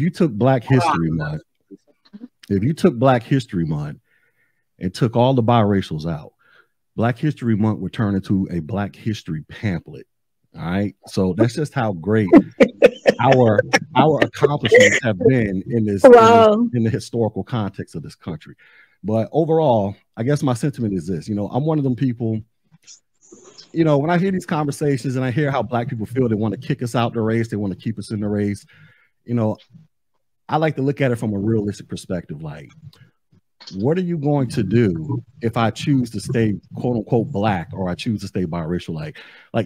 M: you took Black History Month, and took all the biracials out, Black History Month would turn into a Black History pamphlet. All right. So that's just how great our accomplishments have been in this, in the historical context of this country. But overall, I guess my sentiment is this. I'm one of them people. When I hear these conversations and I hear how Black people feel, they want to kick us out the race, they want to keep us in the race. I like to look at it from a realistic perspective. Like, what are you going to do if I choose to stay quote unquote Black, or I choose to stay biracial? Like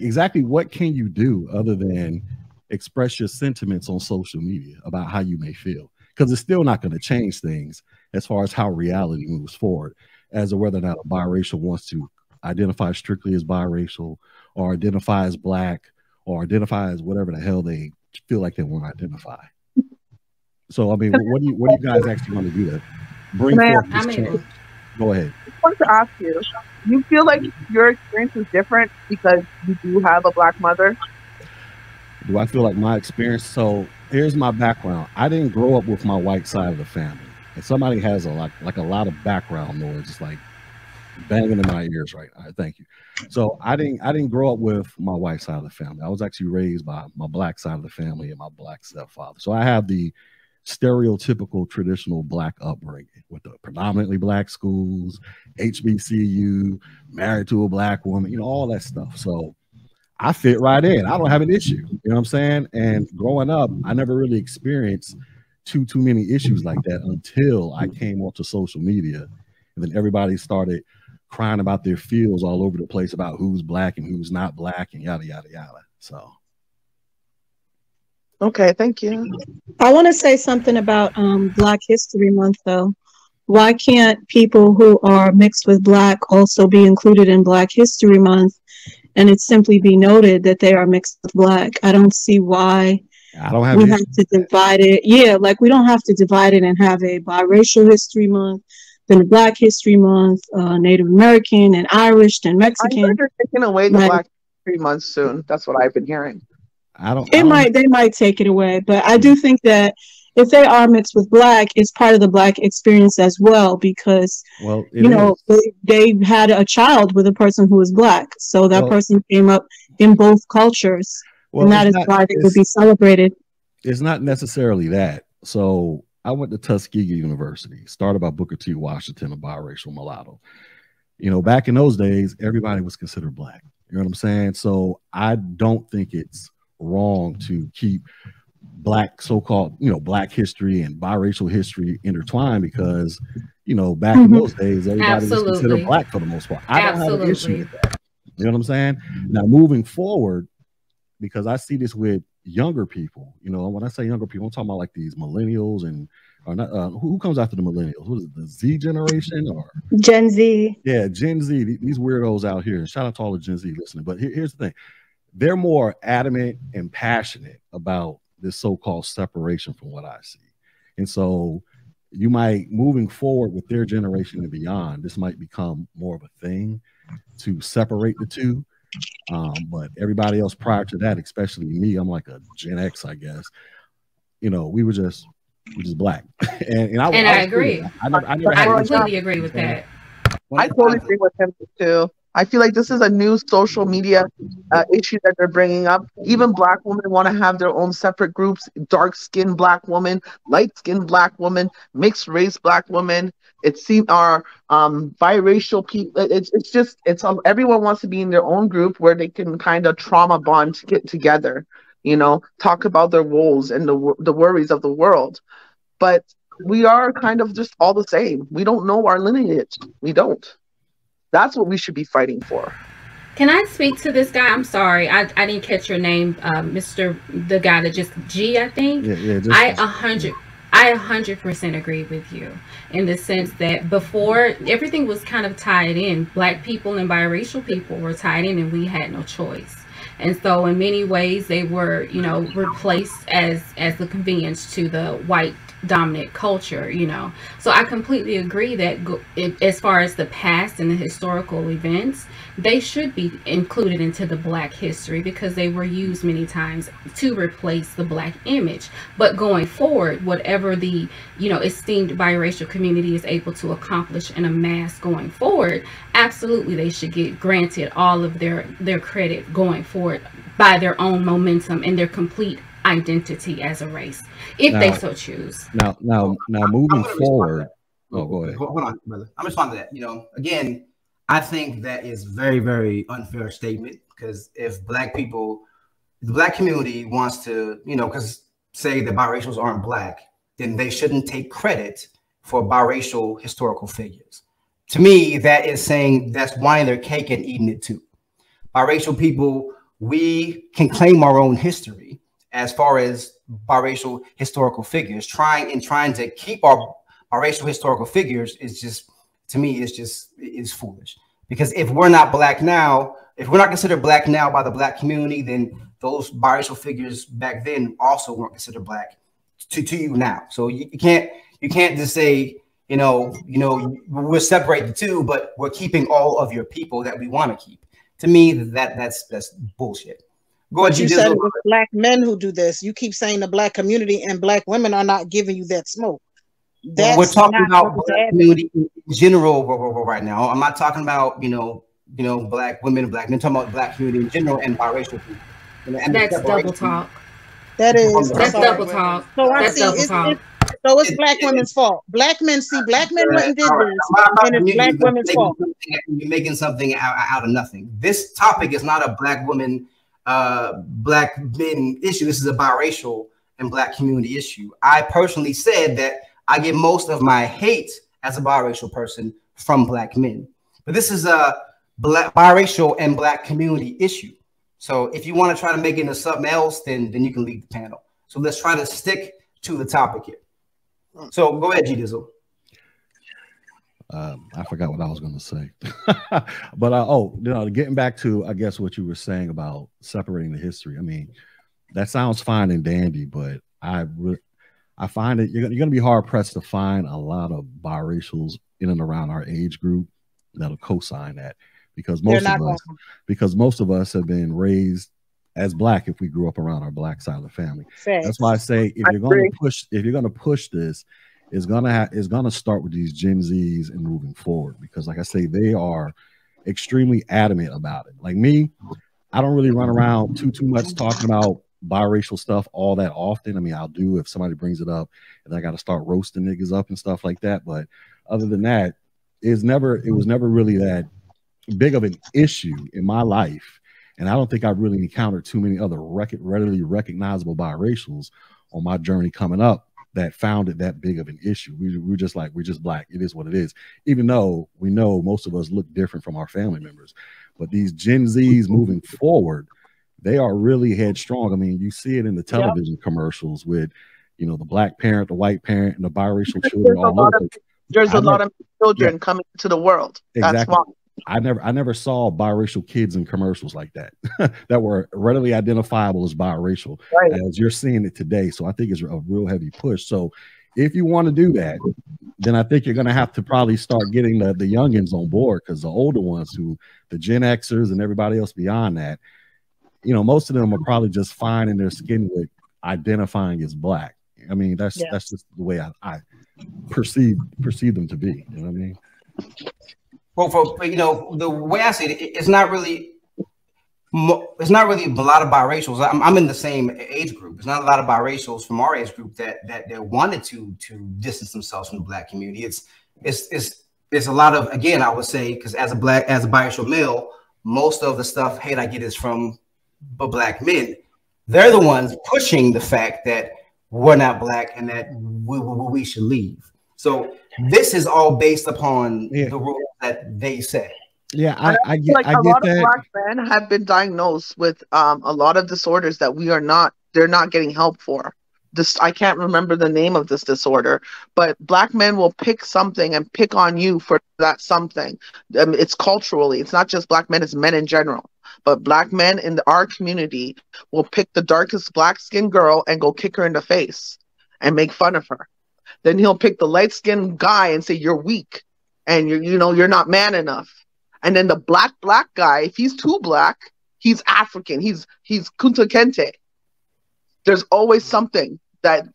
M: exactly what can you do other than express your sentiments on social media about how you may feel? Because it's still not going to change things as far as how reality moves forward, as to whether or not a biracial wants to identify strictly as biracial, or identify as Black, or identify as whatever the hell they feel like they want to identify. So, I mean, what do you guys actually want to do to bring forth this change? Go ahead.
G: I want to ask you, do you feel like your experience is different because you do have a Black mother?
M: Do I feel like my experience? So here's my background. I didn't grow up with my white side of the family. And somebody has a lot of background noise, just like banging in my ears right now. Thank you. So I didn't grow up with my white side of the family. I was actually raised by my Black side of the family and my Black stepfather. So I have the stereotypical traditional Black upbringing with the predominantly Black schools, HBCU, married to a Black woman, all that stuff. So I fit right in. I don't have an issue. You know what I'm saying? And growing up, I never really experienced too many issues like that until I came onto social media, and then everybody started crying about their feels all over the place about who's Black and who's not Black and yada yada yada. So
G: okay, thank you.
D: I want to say something about Black History Month, though. Why can't people who are mixed with Black also be included in Black History Month, and it simply be noted that they are mixed with Black? I don't see why we have to divide it. Yeah, like we don't have to divide it and have a biracial history month, then a Black History Month, Native American and Irish and Mexican.
G: I heard they're taking away the Black History Month soon. That's what I've been hearing.
D: They might take it away, but I do think that if they are mixed with Black, it's part of the Black experience as well, because they had a child with a person who was Black, so that person came up in both cultures, and that is why they would be celebrated.
M: It's not necessarily that. So I went to Tuskegee University, started by Booker T. Washington, a biracial mulatto. Back in those days, everybody was considered Black. You know what I'm saying? So I don't think it's wrong to keep Black so-called Black history and biracial history intertwined, because back in those days everybody was considered Black for the most part. I don't have an issue with that. You know what I'm saying? Now moving forward, because I see this with younger people, when I say younger people, I'm talking about like these millennials and who comes after the millennials? What is it, the Z generation or
D: Gen Z?
M: Yeah, Gen Z. These weirdos out here. And shout out to all the Gen Z listening. But here's the thing. They're more adamant and passionate about this so-called separation from what I see. And so you might, moving forward with their generation and beyond, this might become more of a thing to separate the two. But everybody else prior to that, especially me, I'm like a Gen X, I guess. We were just Black. and I agree.
K: I completely agree with that.
G: I totally agree with him too. I feel like this is a new social media issue that they're bringing up. Even Black women want to have their own separate groups: dark-skinned Black woman, light-skinned Black woman, mixed race Black women. It seems our biracial people. It's everyone wants to be in their own group where they can kind of trauma bond to get together. Talk about their woes and the worries of the world. But we are kind of just all the same. We don't know our lineage. We don't. That's what we should be fighting for.
J: Can I speak to this guy? I'm sorry, I didn't catch your name, the guy that just G, I think. I 100% agree with you in the sense that before everything was kind of tied in, Black people and biracial people were tied in, and we had no choice. And so in many ways they were, replaced as the convenience to the white dominant culture, so I completely agree that as far as the past and the historical events, they should be included into the Black history because they were used many times to replace the Black image. But going forward, whatever the esteemed biracial community is able to accomplish and amass going forward, absolutely they should get granted all of their credit going forward by their own momentum and their complete identity as a race, if they so choose.
M: Now moving forward, Oh, go ahead.
E: Hold on, brother. I'm responding to that. You know, again, I think that is very, very unfair statement because if black people, the black community wants to, you know, because say the biracials aren't black, then they shouldn't take credit for biracial historical figures. To me, that is saying that's wanting their cake and eating it too. Biracial people, we can claim our own history as far as biracial historical figures. Trying to keep our biracial historical figures is just, to me, is foolish. Because if we're not black now, if we're not considered black now by the black community, then those biracial figures back then also weren't considered black to you now. So you can't just say, we're separating the two, but we're keeping all of your people that we want to keep. To me, that's bullshit. Go ahead,
A: you said it was black men who do this. You keep saying the black community and black women are not giving you that smoke.
E: We're talking about black community in general right now. I'm not talking about black women, black men. I'm talking about black community in general and biracial people. And
J: that's double talk.
A: That's
J: double talk.
A: So I see it's black women's fault. Black men went and did this, and it's black women's fault.
E: You're making something out of nothing. This topic is not a black woman, black men issue. This is a biracial and black community issue. I personally said that I get most of my hate as a biracial person from black men, but this is a biracial and black community issue. So if you want to try to make it into something else, then you can leave the panel. So let's try to stick to the topic here. So go ahead, G Dizzle.
M: I forgot what I was going to say, but getting back to, I guess, what you were saying about separating the history. I mean, that sounds fine and dandy, but I find it you're going to be hard pressed to find a lot of biracials in and around our age group that'll co-sign that, because most of us have been raised as black if we grew up around our black side of the family. Facts. That's why I say if you're going to push this, it's gonna start with these Gen Zs and moving forward, because like I say, they are extremely adamant about it. Like me, I don't really run around too much talking about biracial stuff all that often. I mean, I'll do if somebody brings it up and I got to start roasting niggas up and stuff like that. But other than that, it was never really that big of an issue in my life. And I don't think I've really encountered too many other readily recognizable biracials on my journey coming up that found it that big of an issue. We're just black. It is what it is. Even though we know most of us look different from our family members. But these Gen Zs moving forward, they are really headstrong. I mean, you see it in the television commercials with, the black parent, the white parent, and the biracial children.
G: There's a lot of children coming to the world. Exactly. That's why.
M: I never saw biracial kids in commercials like that that were readily identifiable as biracial, as you're seeing it today. So I think it's a real heavy push. So if you want to do that, then I think you're going to have to probably start getting the youngins on board, because the older ones, the Gen Xers and everybody else beyond that, most of them are probably just fine in their skin with identifying as black. I mean, that's just the way I perceive them to be. You know what I mean?
E: Well, the way I see it, it's not really a lot of biracials. I'm in the same age group. There's not a lot of biracials from our age group that wanted to distance themselves from the black community. It's a lot of, again, I would say, because as a biracial male, most of the hate I get is from black men. They're the ones pushing the fact that we're not black and that we should leave. So this is all based upon the rules that they set.
M: Yeah, I get
G: a lot of black men have been diagnosed with a lot of disorders that they're not getting help for. I can't remember the name of this disorder, but black men will pick something and pick on you for that something. It's culturally, it's not just black men, it's men in general. But black men in our community will pick the darkest black skinned girl and go kick her in the face and make fun of her. Then he'll pick the light skinned guy and say, you're weak and you're not man enough. And then the black guy, if he's too black, he's African. He's Kunta Kente. There's always something for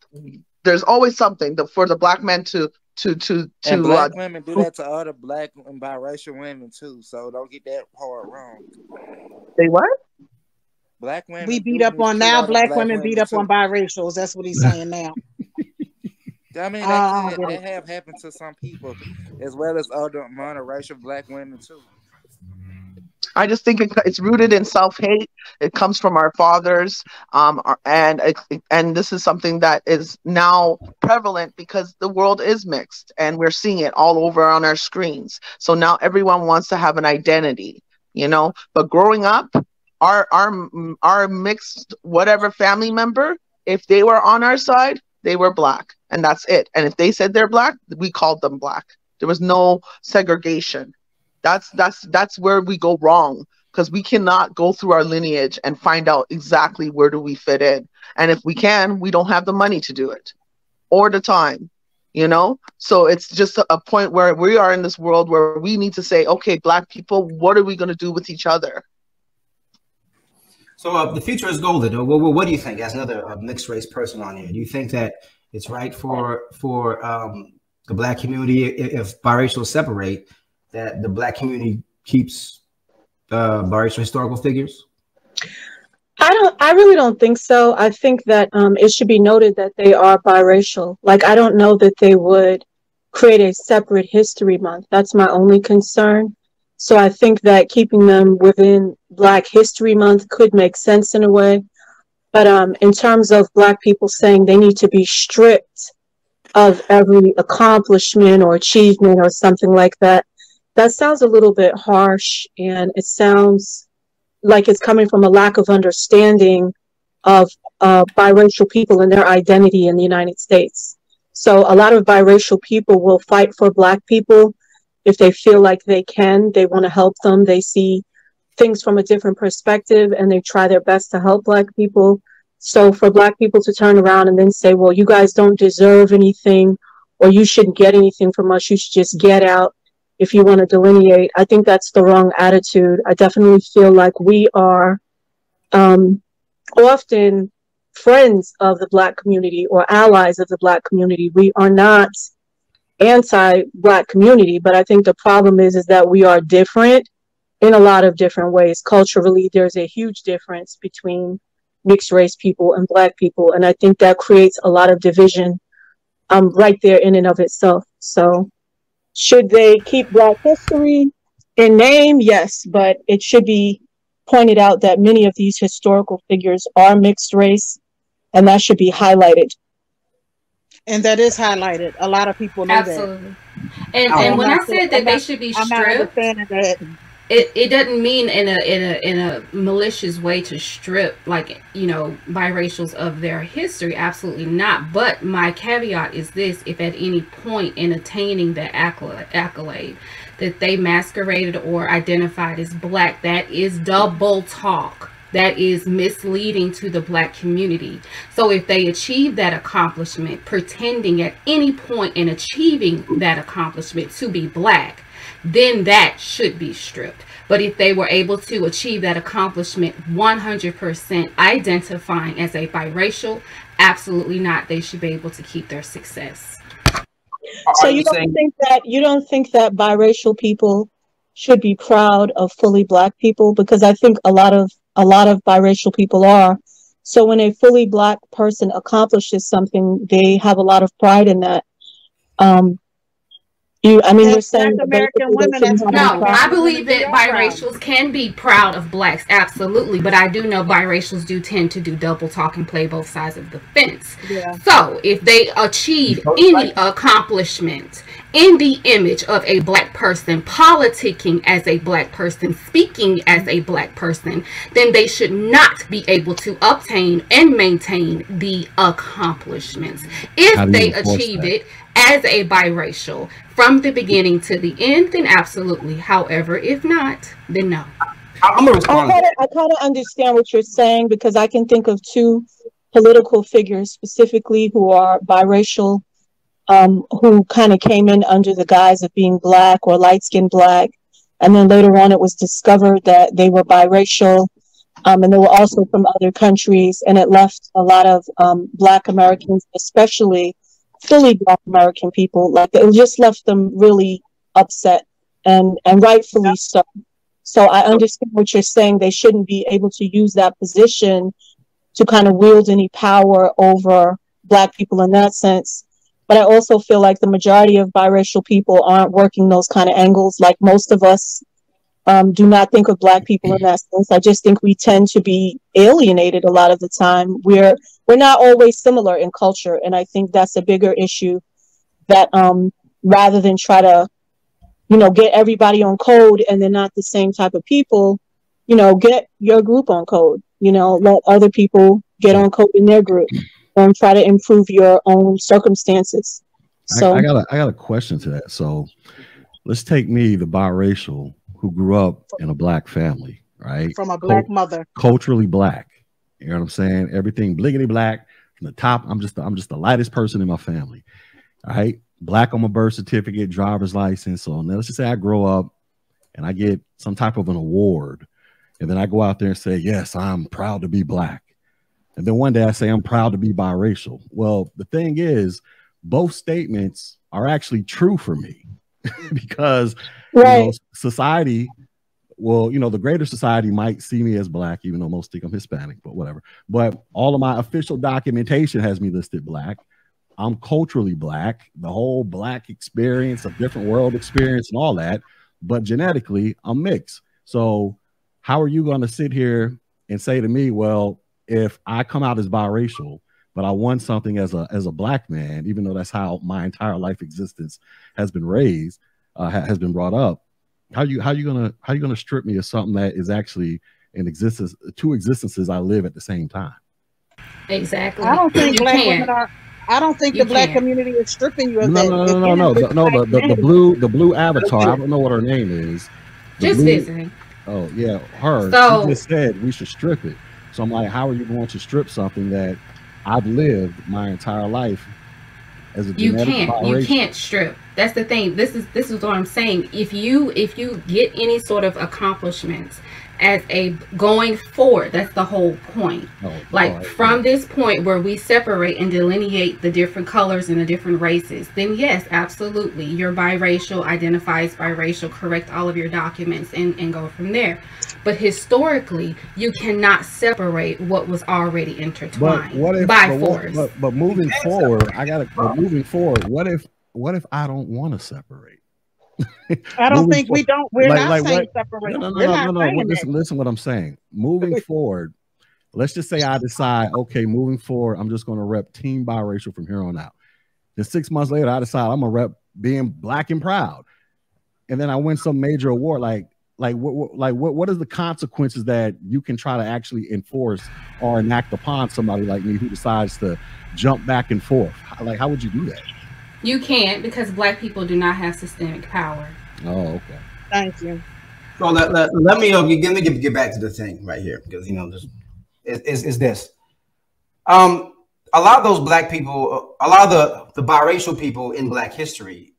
G: the black men to
I: and black women do that to other black and biracial women too. So don't get that part wrong.
G: They what?
I: Black women.
A: We beat up on now. Black women beat up on biracials. That's what he's saying now.
I: I mean, that have happened to some people, as well as other monoracial black women too.
G: I just think it's rooted in self-hate. It comes from our fathers, and this is something that is now prevalent because the world is mixed, and we're seeing it all over on our screens. So now everyone wants to have an identity, you know. But growing up, our mixed whatever family member, if they were on our side, they were black, and that's it. And if they said they're black, we called them black. There was no segregation. That's where we go wrong, because we cannot go through our lineage and find out exactly where do we fit in. And if we can, we don't have the money to do it or the time, you know? So it's just a point where we are in this world where we need to say, okay, black people, what are we going to do with each other?
E: So the future is golden. What do you think, as another mixed race person on here? Do you think that it's right for the black community, if biracial separate, that the black community keeps biracial historical figures?
D: I really don't think so. I think that it should be noted that they are biracial. Like, I don't know that they would create a separate history month. That's my only concern. So I think that keeping them within Black History Month could make sense in a way. But in terms of Black people saying they need to be stripped of every accomplishment or achievement or something like that, that sounds a little bit harsh, and it sounds like it's coming from a lack of understanding of biracial people and their identity in the United States. So a lot of biracial people will fight for Black people if they feel like they can. They want to help them. They see things from a different perspective, and they try their best to help Black people. So for Black people to turn around and then say, well, you guys don't deserve anything, or you shouldn't get anything from us, you should just get out if you want to delineate, I think that's the wrong attitude. I definitely feel like we are often friends of the Black community or allies of the Black community. We are not anti-Black community, but I think the problem is that we are different in a lot of different ways. Culturally, there's a huge difference between mixed race people and Black people, and I think that creates a lot of division right there in and of itself. So should they keep Black history in name? Yes, but it should be pointed out that many of these historical figures are mixed race, and that should be highlighted.
A: And that is highlighted. A lot of people know
J: absolutely. That. And when I said that they should be stripped, it doesn't mean in a malicious way to strip, like, you know, biracials of their history. Absolutely not. But my caveat is this: if at any point in attaining the accolade that they masqueraded or identified as Black, that is double talk. That is misleading to the Black community. So if they achieve that accomplishment, pretending at any point in achieving that accomplishment to be Black, then that should be stripped. But if they were able to achieve that accomplishment 100% identifying as a biracial, absolutely not. They should be able to keep their success.
D: So you don't think that biracial people should be proud of fully Black people? Because I think a lot of biracial people are. So when a fully Black person accomplishes something, they have a lot of pride in that. You're saying
A: American women.
J: No, I believe that biracials can be proud of Blacks, absolutely. But I do know biracials do tend to do double talk and play both sides of the fence. Yeah. So if they achieve any accomplishment in the image of a Black person, politicking as a Black person, speaking as a Black person, then they should not be able to obtain and maintain the accomplishments. If they achieve it as a biracial from the beginning to the end, then absolutely. However, if not, then no.
D: I'm gonna respond. I kind of understand what you're saying, because I can think of two political figures specifically who are biracial, who kind of came in under the guise of being Black or light-skinned Black, and then later on it was discovered that they were biracial, and they were also from other countries, and it left a lot of Black Americans, especially fully Black American people, like it just left them really upset, and rightfully so. So I understand what you're saying. They shouldn't be able to use that position to kind of wield any power over Black people in that sense. But I also feel like the majority of biracial people aren't working those kind of angles. Like most of us do not think of Black people in that sense. I just think we tend to be alienated a lot of the time. We're not always similar in culture, and I think that's a bigger issue. That rather than try to, get everybody on code and they're not the same type of people, get your group on code. Let other people get on code in their group and try to improve your own circumstances. So
M: I got a question to that. So let's take me, the biracial, who grew up in a Black family, right?
A: From a Black mother.
M: Culturally Black. You know what I'm saying? Everything bliggity Black from the top. I'm just the lightest person in my family. All right. Black on my birth certificate, driver's license. So now let's just say I grow up and I get some type of an award. And then I go out there and say, yes, I'm proud to be Black. And then one day I say, I'm proud to be biracial. Well, the thing is, both statements are actually true for me because society, well, the greater society might see me as Black, even though most think I'm Hispanic, but whatever. But all of my official documentation has me listed Black. I'm culturally Black, the whole Black experience, a different world experience and all that. But genetically, I'm mixed. So how are you going to sit here and say to me, well, if I come out as biracial, but I want something as a Black man, even though that's how my entire life existence has been raised, has been brought up, how you gonna strip me of something that is actually in existence, two existences I live at the same time?
J: Exactly.
A: I don't think Black women are. I don't think the Black community is stripping you of that.
M: No. The blue avatar. I don't know what her name is.
J: Just visiting.
M: Oh yeah, her. So, she just said we should strip it. So I'm like, how are you going to strip something that I've lived my entire life as a genetic biracial?
J: You can't strip. That's the thing. This is what I'm saying. If you get any sort of accomplishments as a going forward, that's the whole point. From this point where we separate and delineate the different colors and the different races, then yes, absolutely, you're biracial, identifies biracial, correct all of your documents and go from there. But historically, you cannot separate what was already intertwined by force.
M: But moving forward, moving forward, what if I don't want to separate?
A: I don't think we don't. We're not saying separate.
M: No. Listen what I'm saying. Moving forward, let's just say I decide, okay, moving forward, I'm just going to rep team biracial from here on out. Then 6 months later, I decide I'm going to rep being Black and proud. And then I win some major award. What is the consequences that you can try to actually enforce or enact upon somebody like me who decides to jump back and forth? How would you do that?
J: You can't, because Black people do not have systemic power.
M: Oh, okay.
A: Thank you.
E: So let me get back to the thing right here, because is this. A lot of those Black people, a lot of the biracial people in Black history,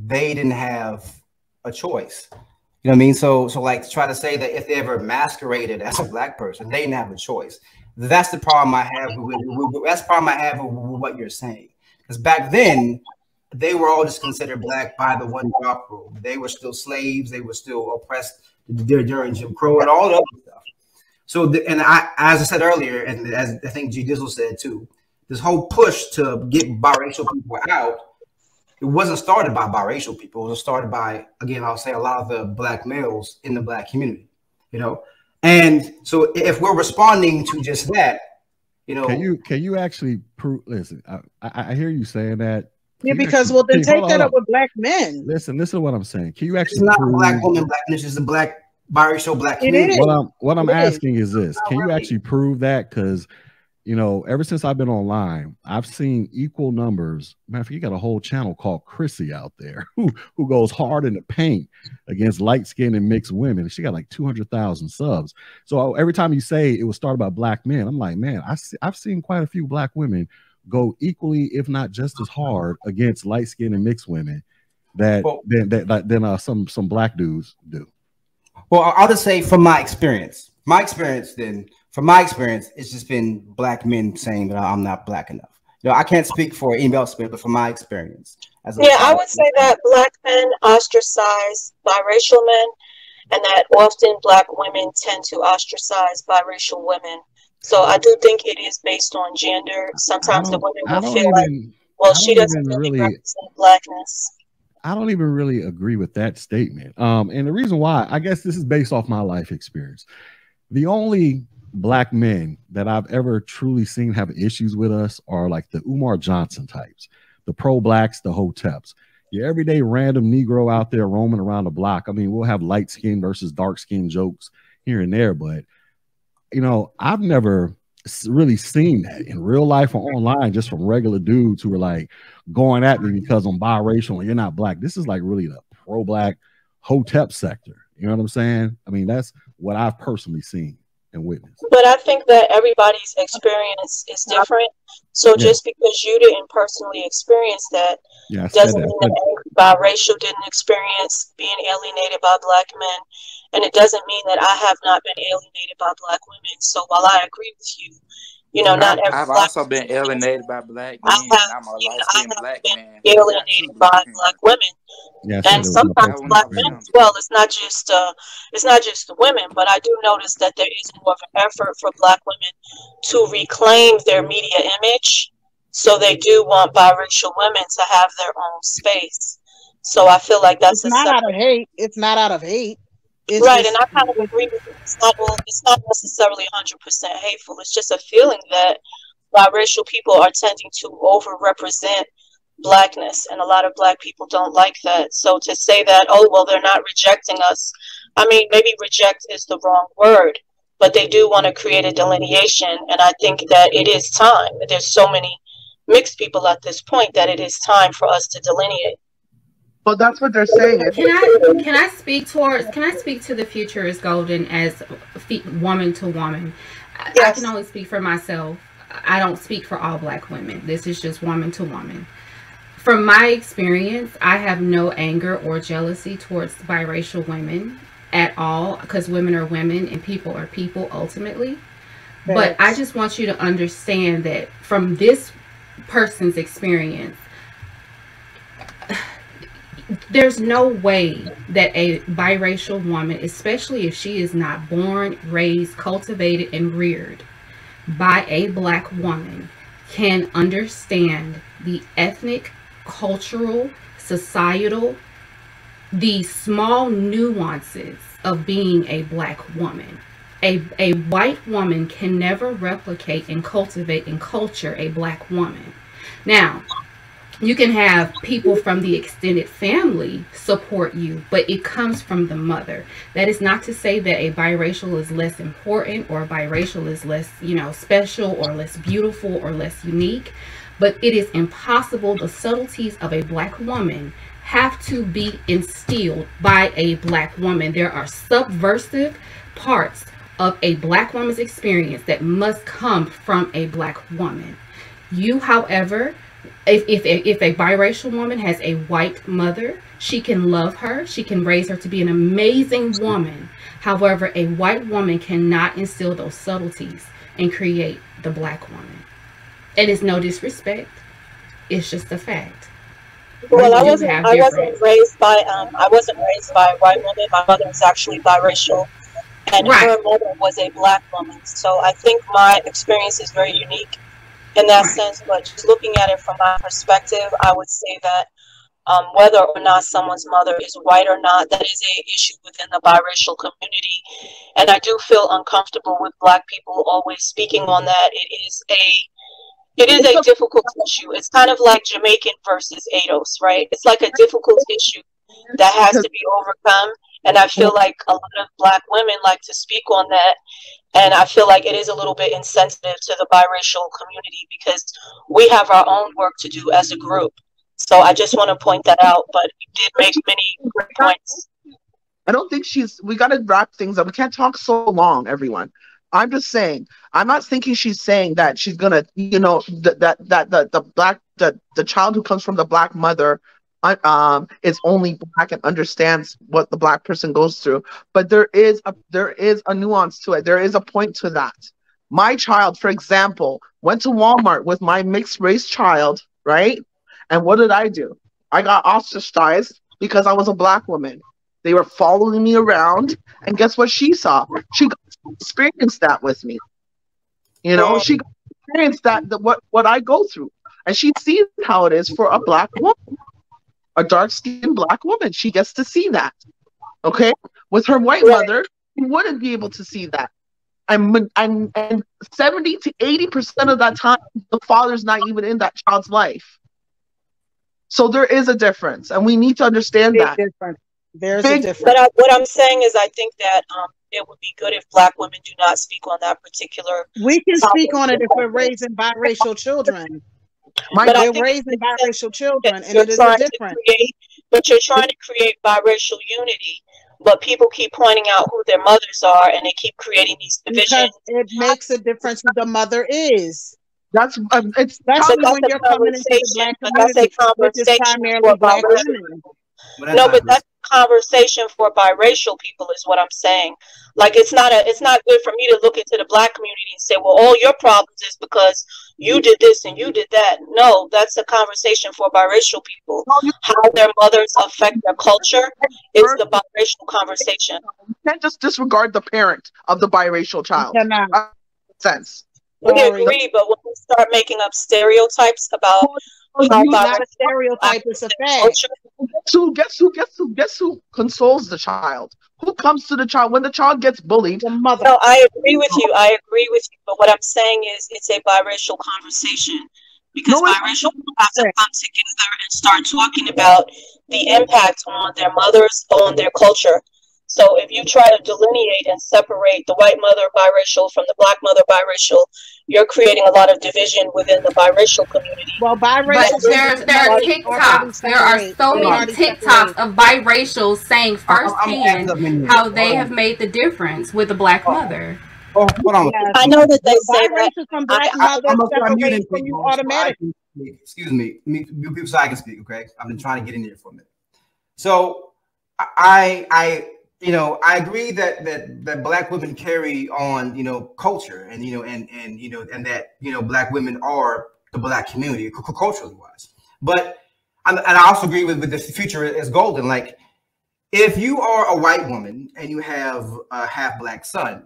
E: they didn't have a choice. You know what I mean? So like, to try to say that if they ever masqueraded as a Black person, they didn't have a choice. That's the problem I have that's the problem I have with what you're saying. Because back then, they were all just considered Black by the one drop rule. They were still slaves. They were still oppressed during Jim Crow and all the other stuff. So, as I said earlier, and as I think G Dizzle said too, this whole push to get biracial people out, it wasn't started by biracial people. It was started by, again, I'll say, a lot of the Black males in the Black community. And so if we're responding to just that,
M: can you actually prove? Listen, I hear you saying that.
A: Yeah, because then take that up with Black men.
M: Listen to what I'm saying. Can you actually?
E: It's not a Black woman, Blackness is a Black biracial Black community.
M: What I'm asking is this: can you actually prove that? Because ever since I've been online, I've seen equal numbers. Matter of fact, you got a whole channel called Chrissy out there who goes hard in the paint against light skinned and mixed women. She got like 200,000 subs. So every time you say it was started by Black men, I'm like, man, I've seen quite a few Black women go equally, if not just as hard, against light skinned and mixed women than some Black dudes do.
E: Well, I'll just say from my experience, it's just been Black men saying that I'm not Black enough. I can't speak for anybody else, but from my experience.
D: I would say that Black men ostracize biracial men, and that often Black women tend to ostracize biracial women. So I do think it is based on gender. Sometimes the women will feel like Well, she doesn't really represent blackness.
M: I don't even really agree with that statement. And the reason why, I guess this is based off my life experience. The only black men that I've ever truly seen have issues with us are like the Umar Johnson types, the pro-blacks, the hoteps. Your everyday random Negro out there roaming around the block. I mean, we'll have light skin versus dark skin jokes here and there, but I've never really seen that in real life or online, just from regular dudes who were like going at me because I'm biracial and you're not black. This is like really the pro-black hotep sector. You know what I'm saying? I mean, that's what I've personally seen and witnessed.
D: But I think that everybody's experience is different. So just because you didn't personally experience that doesn't mean that every biracial didn't experience being alienated by black men. And it doesn't mean that I have not been alienated by black women. So while I agree with you, not every
I: I've also been alienated by black men. I'm a light-skinned black man.
D: Alienated by black women.
M: Yeah,
D: and sometimes black men as well. It's not just the women, but I do notice that there is more of an effort for black women to reclaim their media image. So they do want biracial women to have their own space. So I feel like that's
A: not out of hate. It's not out of hate.
D: It's right, and I kind of agree with you. It's not necessarily 100% hateful. It's just a feeling that biracial people are tending to overrepresent blackness, and a lot of black people don't like that. So to say that, oh, well, they're not rejecting us, I mean, maybe reject is the wrong word, but they do want to create a delineation, and I think that it is time. There's so many mixed people at this point that it is time for us to delineate.
G: Well, that's what they're saying.
J: Can I speak to the future is golden as woman to woman? Yes. I can only speak for myself. I don't speak for all black women. This is just woman to woman. From my experience, I have no anger or jealousy towards biracial women at all, because women are women and people are people ultimately. Yes. But I just want you to understand that from this person's experience, there's no way that a biracial woman, especially if she is not born, raised, cultivated, and reared by a black woman, can understand the ethnic, cultural, societal, the small nuances of being a black woman. A white woman can never replicate and cultivate and culture a black woman. Now, you can have people from the extended family support you, but it comes from the mother. That is not to say that a biracial is less important or a biracial is less, special or less beautiful or less unique, but it is impossible. The subtleties of a black woman have to be instilled by a black woman. There are subversive parts of a black woman's experience that must come from a black woman. You, however, if a biracial woman has a white mother, she can love her. She can raise her to be an amazing woman. However, a white woman cannot instill those subtleties and create the black woman. And it's no disrespect. It's just a fact.
D: Well, I wasn't raised by a white woman. My mother was actually biracial, and her mother was a black woman. So I think my experience is very unique in that sense, but just looking at it from my perspective, I would say that whether or not someone's mother is white or not, that is an issue within the biracial community. And I do feel uncomfortable with black people always speaking on that. It is a difficult issue. It's kind of like Jamaican versus ADOS, right? It's like a difficult issue that has to be overcome. And I feel like a lot of black women like to speak on that. And I feel like it is a little bit insensitive to the biracial community because we have our own work to do as a group. So I just want to point that out, but you did make many great points.
G: I don't think we got to wrap things up. We can't talk so long, everyone. I'm just saying, I'm not thinking she's saying that she's going to, the child who comes from the black mother is only black and understands what the black person goes through. But there is a nuance to it. There is a point to that. My child, for example, went to Walmart with my mixed race child, right? And what did I do? I got ostracized because I was a black woman. They were following me around, and guess what she saw? She got to experience that with me. She got to experience that what I go through. and she sees how it is for a black woman, a dark-skinned black woman. She gets to see that. Okay, with her white mother, she wouldn't be able to see that. And 70 to 80% of that time, the father's not even in that child's life. So there is a difference, and we need to understand that.
A: There's a difference.
D: But what I'm saying is, I think that it would be good if black women do not speak on that particular.
A: We can speak on it if we're raising biracial children.
D: But
A: we're raising biracial children, and it is a difference.
D: But you're trying to create biracial unity, but people keep pointing out who their mothers are, and they keep creating these divisions.
A: Because it makes a difference who the mother is.
G: That's
A: especially when you're coming into the black community, which is primarily black women.
D: No, but that's a conversation for biracial people, is what I'm saying. Like, it's not good for me to look into the black community and say, well, all your problems is because you did this and you did that. No, that's a conversation for biracial people. How their mothers affect their culture is the biracial conversation.
G: You can't just disregard the parent of the biracial child. Sense.
D: We agree, but when we start making up stereotypes about how
A: not a stereotype, it's a fact.
G: Guess who consoles the child? Who comes to the child when the child gets bullied?
A: The mother.
D: No, I agree with you. But what I'm saying is, it's a biracial conversation, because biracial people have to come together and start talking about the impact on their mothers, on their culture. So if you try to delineate and separate the white mother biracial from the black mother biracial, you're creating a lot of division within the biracial community.
A: Well, biracial.
J: But there are TikToks. There are so many TikToks of biracials saying firsthand how they have made the difference with the black mother.
E: Oh, hold on.
D: I know that they say
A: biracial from black mothers separate from you automatically.
E: Excuse me. People so I can speak, okay? I've been trying to get in here for a minute. So I agree that black women carry on, culture, and and that black women are the black community culturally wise. But and I also agree with the future is golden. Like, if you are a white woman and you have a half black son,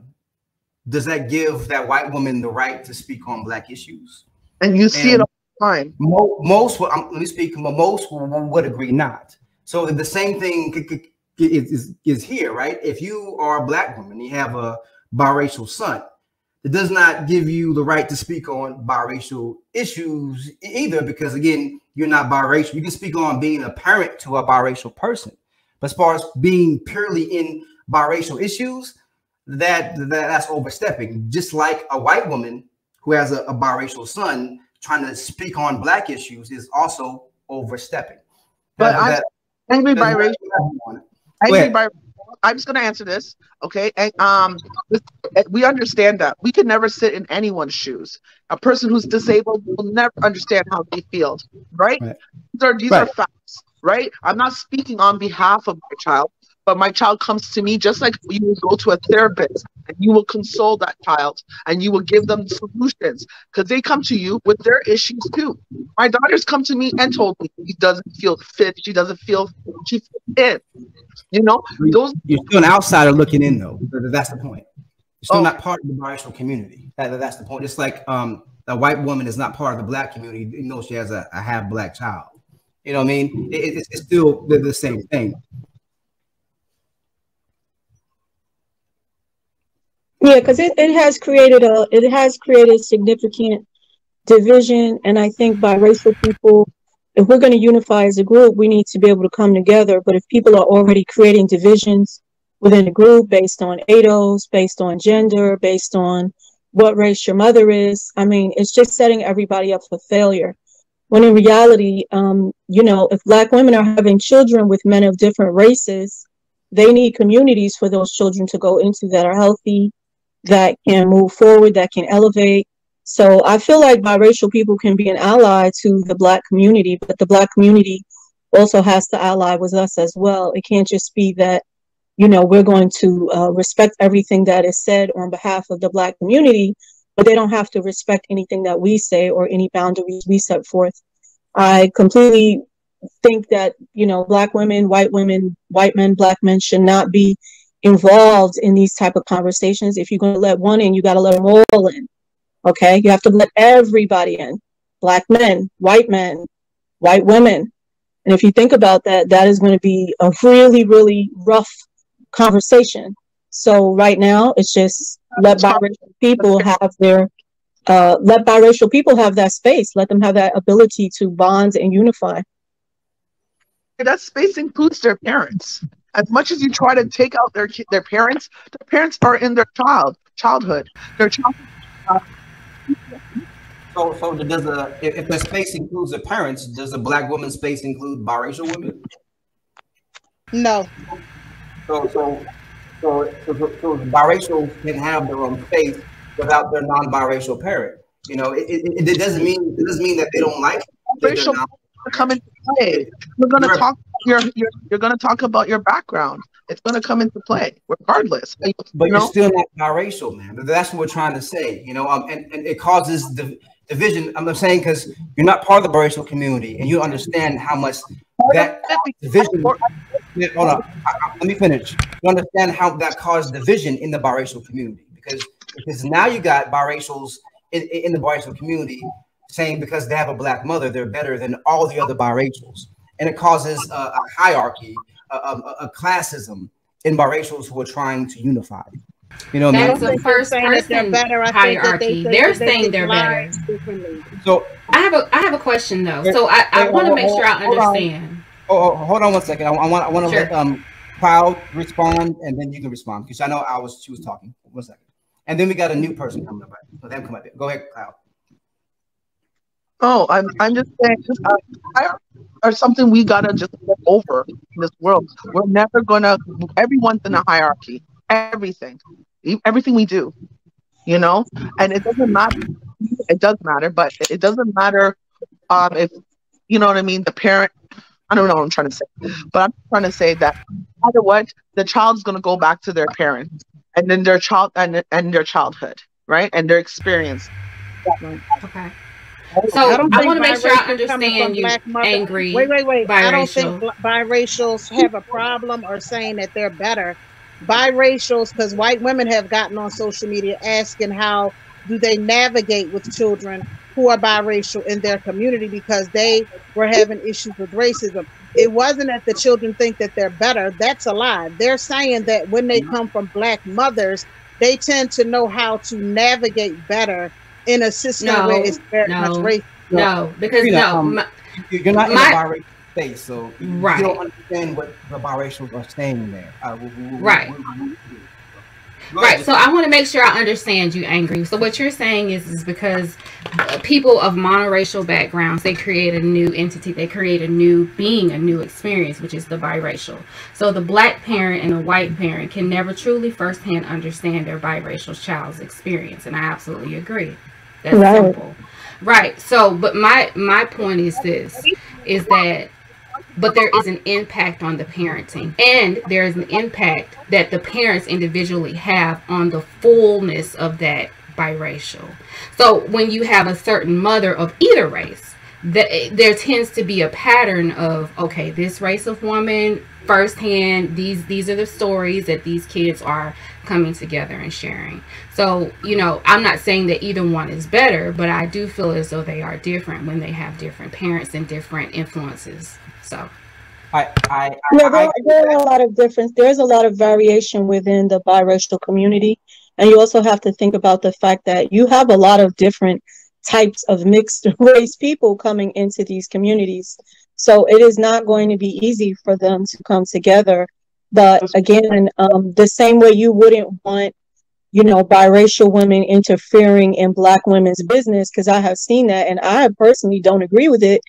E: does that give that white woman the right to speak on black issues?
G: And you see it all the time.
E: Most would agree not. So the same thing is here, right? If you are a black woman, you have a biracial son, it does not give you the right to speak on biracial issues either, because again, you're not biracial. You can speak on being a parent to a biracial person, but as far as being purely in biracial issues, that's overstepping. Just like a white woman who has a biracial son trying to speak on black issues is also overstepping.
G: But I'm biracial. I'm just going to answer this, okay? And we understand that we can never sit in anyone's shoes. A person who's disabled will never understand how they feel, right? These are facts, right? I'm not speaking on behalf of my child, but my child comes to me just like you will go to a therapist, and you will console that child, and you will give them solutions, because they come to you with their issues too. My daughter's come to me and told me she doesn't feel fit. She doesn't feel she fits in. You're
E: still an outsider looking in, though. That's the point. You're still not part of the biracial community. That's the point. It's like a white woman is not part of the black community, even though she has a half black child. You know what I mean? It's still the same thing.
D: Yeah, because it has created significant division, and I think biracial people, if we're going to unify as a group, we need to be able to come together. But if people are already creating divisions within a group based on ADOS, based on gender, based on what race your mother is, I mean, it's just setting everybody up for failure. When in reality, if black women are having children with men of different races, they need communities for those children to go into that are healthy, that can move forward, that can elevate. So I feel like biracial people can be an ally to the black community, but the black community also has to ally with us as well. It can't just be that, we're going to respect everything that is said on behalf of the black community, but they don't have to respect anything that we say or any boundaries we set forth. I completely think that, black women, white men, black men should not be involved in these type of conversations. If you're going to let one in, you got to let them all in. Okay, you have to let everybody in. black men, white women. And if you think about that, that is going to be a really, really rough conversation. So right now, it's just let biracial people have that space. Let them have that ability to bond and unify.
G: That space includes their parents. As much as you try to take out their parents are in their childhood. Their childhood.
E: So does if the space includes the parents, does the black woman's space include biracial women?
A: No.
E: So biracials can have their own space without their non-biracial parent. You know, it doesn't mean that they don't like
G: racial come into play. You're gonna talk. You're gonna talk about your background. It's gonna come into play regardless.
E: But you're still not biracial, man. That's what we're trying to say. You know, and it causes division. I'm saying because you're not part of the biracial community, and you understand how much that division. Hold on, let me finish. You understand how that caused division in the biracial community because now you got biracials in the biracial community saying because they have a black mother, they're better than all the other biracials, and it causes a hierarchy, a classism in biracials who are trying to unify. You know,
J: that's a first person hierarchy. They're saying they're better.
E: So
J: I have a question though. So I want to make sure I understand.
E: Hold on 1 second. I want to let Cloud respond, and then you can respond because I know she was talking. 1 second, and then we got a new person coming up. So them come up. Go ahead, Cloud.
G: Oh, I'm just saying, or something we gotta just get over in this world. We're never gonna. Everyone's in a hierarchy. Everything we do, you know, and it doesn't matter. It does matter, but it doesn't matter if you know what I mean. The parent. I don't know what I'm trying to say, but I'm trying to say that no matter what, the child's gonna go back to their parents, and then their child and their childhood, right, and their experience.
J: Okay. So I want to make sure I understand you, angry.
A: Wait.
J: Biracial.
A: I don't think biracials have a problem or saying that they're better. Biracials, because white women have gotten on social media asking how do they navigate with children who are biracial in their community because they were having issues with racism. It wasn't that the children think that they're better. That's a lie. They're saying that when they come from black mothers, they tend to know how to navigate better in a system where it's very much racist.
J: No, because
E: you're not in the biracial space, so you don't understand what the biracials are saying there.
J: Right. So I want to make sure I understand you, angry. So what you're saying is because people of monoracial backgrounds, they create a new entity. They create a new being, a new experience, which is the biracial. So the black parent and the white parent can never truly firsthand understand their biracial child's experience. And I absolutely agree. That's simple. Right. So, but my point is this, is that but there is an impact on the parenting, and there is an impact that the parents individually have on the fullness of that biracial. So when you have a certain mother of either race, there tends to be a pattern of, okay, this race of woman firsthand, these are the stories that these kids are coming together and sharing. So, you know, I'm not saying that either one is better, but I do feel as though they are different when they have different parents and different influences. So
D: there are a lot of difference. There's a lot of variation within the biracial community. And you also have to think about the fact that you have a lot of different types of mixed race people coming into these communities. So it is not going to be easy for them to come together. But again, the same way you wouldn't want, you know, biracial women interfering in black women's business, because I have seen that and I personally don't agree with it.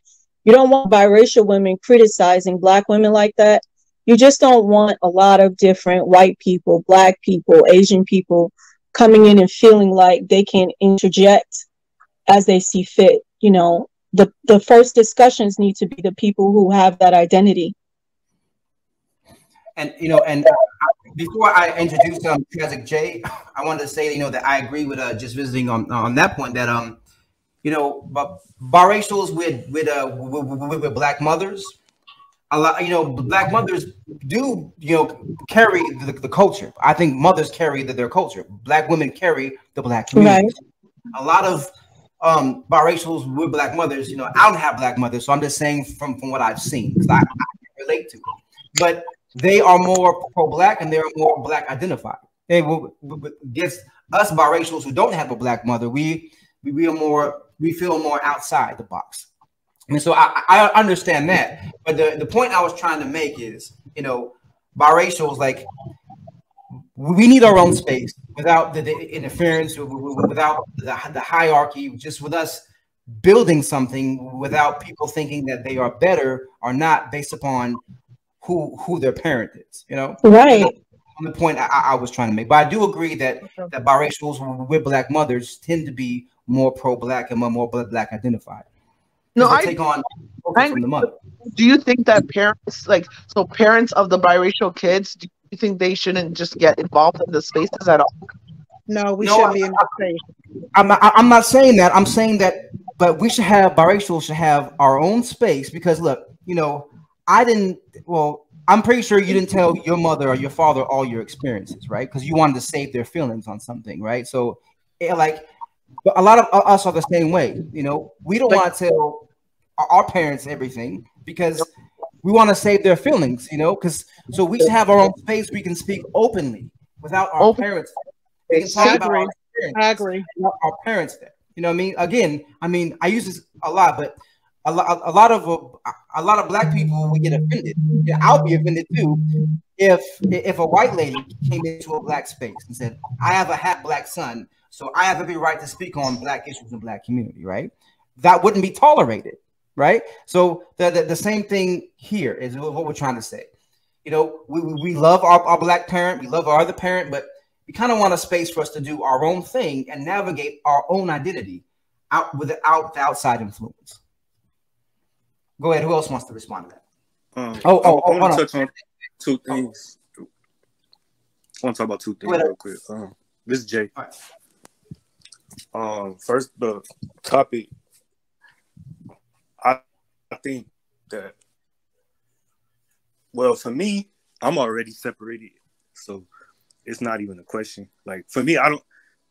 D: You don't want biracial women criticizing black women like that. You just don't want a lot of different white people, black people, Asian people coming in and feeling like they can interject as they see fit. You know, the first discussions need to be the people who have that identity.
E: And, you know, and before I introduce Tragic J, I wanted to say, you know, that I agree with just visiting on that point that, you know, but biracials with black mothers, a lot, you know, black mothers do, you know, carry the culture. I think mothers carry their culture. Black women carry the black community. Right. A lot of biracials with black mothers. You know, I don't have black mothers, so I'm just saying from what I've seen because I can relate to it. But they are more pro-black and they're more black identified. They will against us biracials who don't have a black mother. We feel more outside the box. And so I understand that. But the point I was trying to make is, you know, biracials, like, we need our own space without the interference, without the hierarchy, just with us building something without people thinking that they are better or not based upon who their parent is, you know?
D: Right.
E: On the point I was trying to make. But I do agree that biracials with black mothers tend to be more pro-black and more black identified.
G: No,
E: they take on focus from the mother.
G: Do you think that parents, parents of the biracial kids, do you think they shouldn't just get involved in the spaces at all?
A: No, we shouldn't be in the space.
E: I'm not saying that. I'm saying that, but we should have, biracials should have our own space because look, you know, I'm pretty sure you didn't tell your mother or your father all your experiences, right? Because you wanted to save their feelings on something, right? So, but a lot of us are the same way. You know, we don't want to tell our parents everything because we want to save their feelings, you know, so we should have our own space. We can speak openly without our parents. We can talk about our experiences.
A: I agree.
E: Our parents there. You know what I mean? Again, I use this a lot, but a lot of black people would get offended. Yeah, I'll be offended too if a white lady came into a black space and said, "I have a half black son, so I have every right to speak on black issues in black community," right? That wouldn't be tolerated, right? So the same thing here is what we're trying to say. You know, we love our black parent, we love our other parent, but we kind of want a space for us to do our own thing and navigate our own identity without the outside influence. Go ahead. Who else wants to respond to that?
N: I want to touch on two things. I want to talk about two things real quick. This is Jay. First, the topic. I think that, well, for me, I'm already separated, so it's not even a question. Like, for me,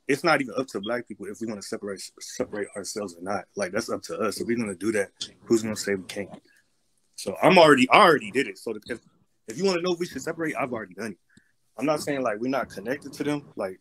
N: it's not even up to black people if we want to separate ourselves or not. Like, that's up to us. If we're gonna do that, who's gonna say we can't? So I already did it. So if you want to know if we should separate, I've already done it. I'm not saying like we're not connected to them. Like,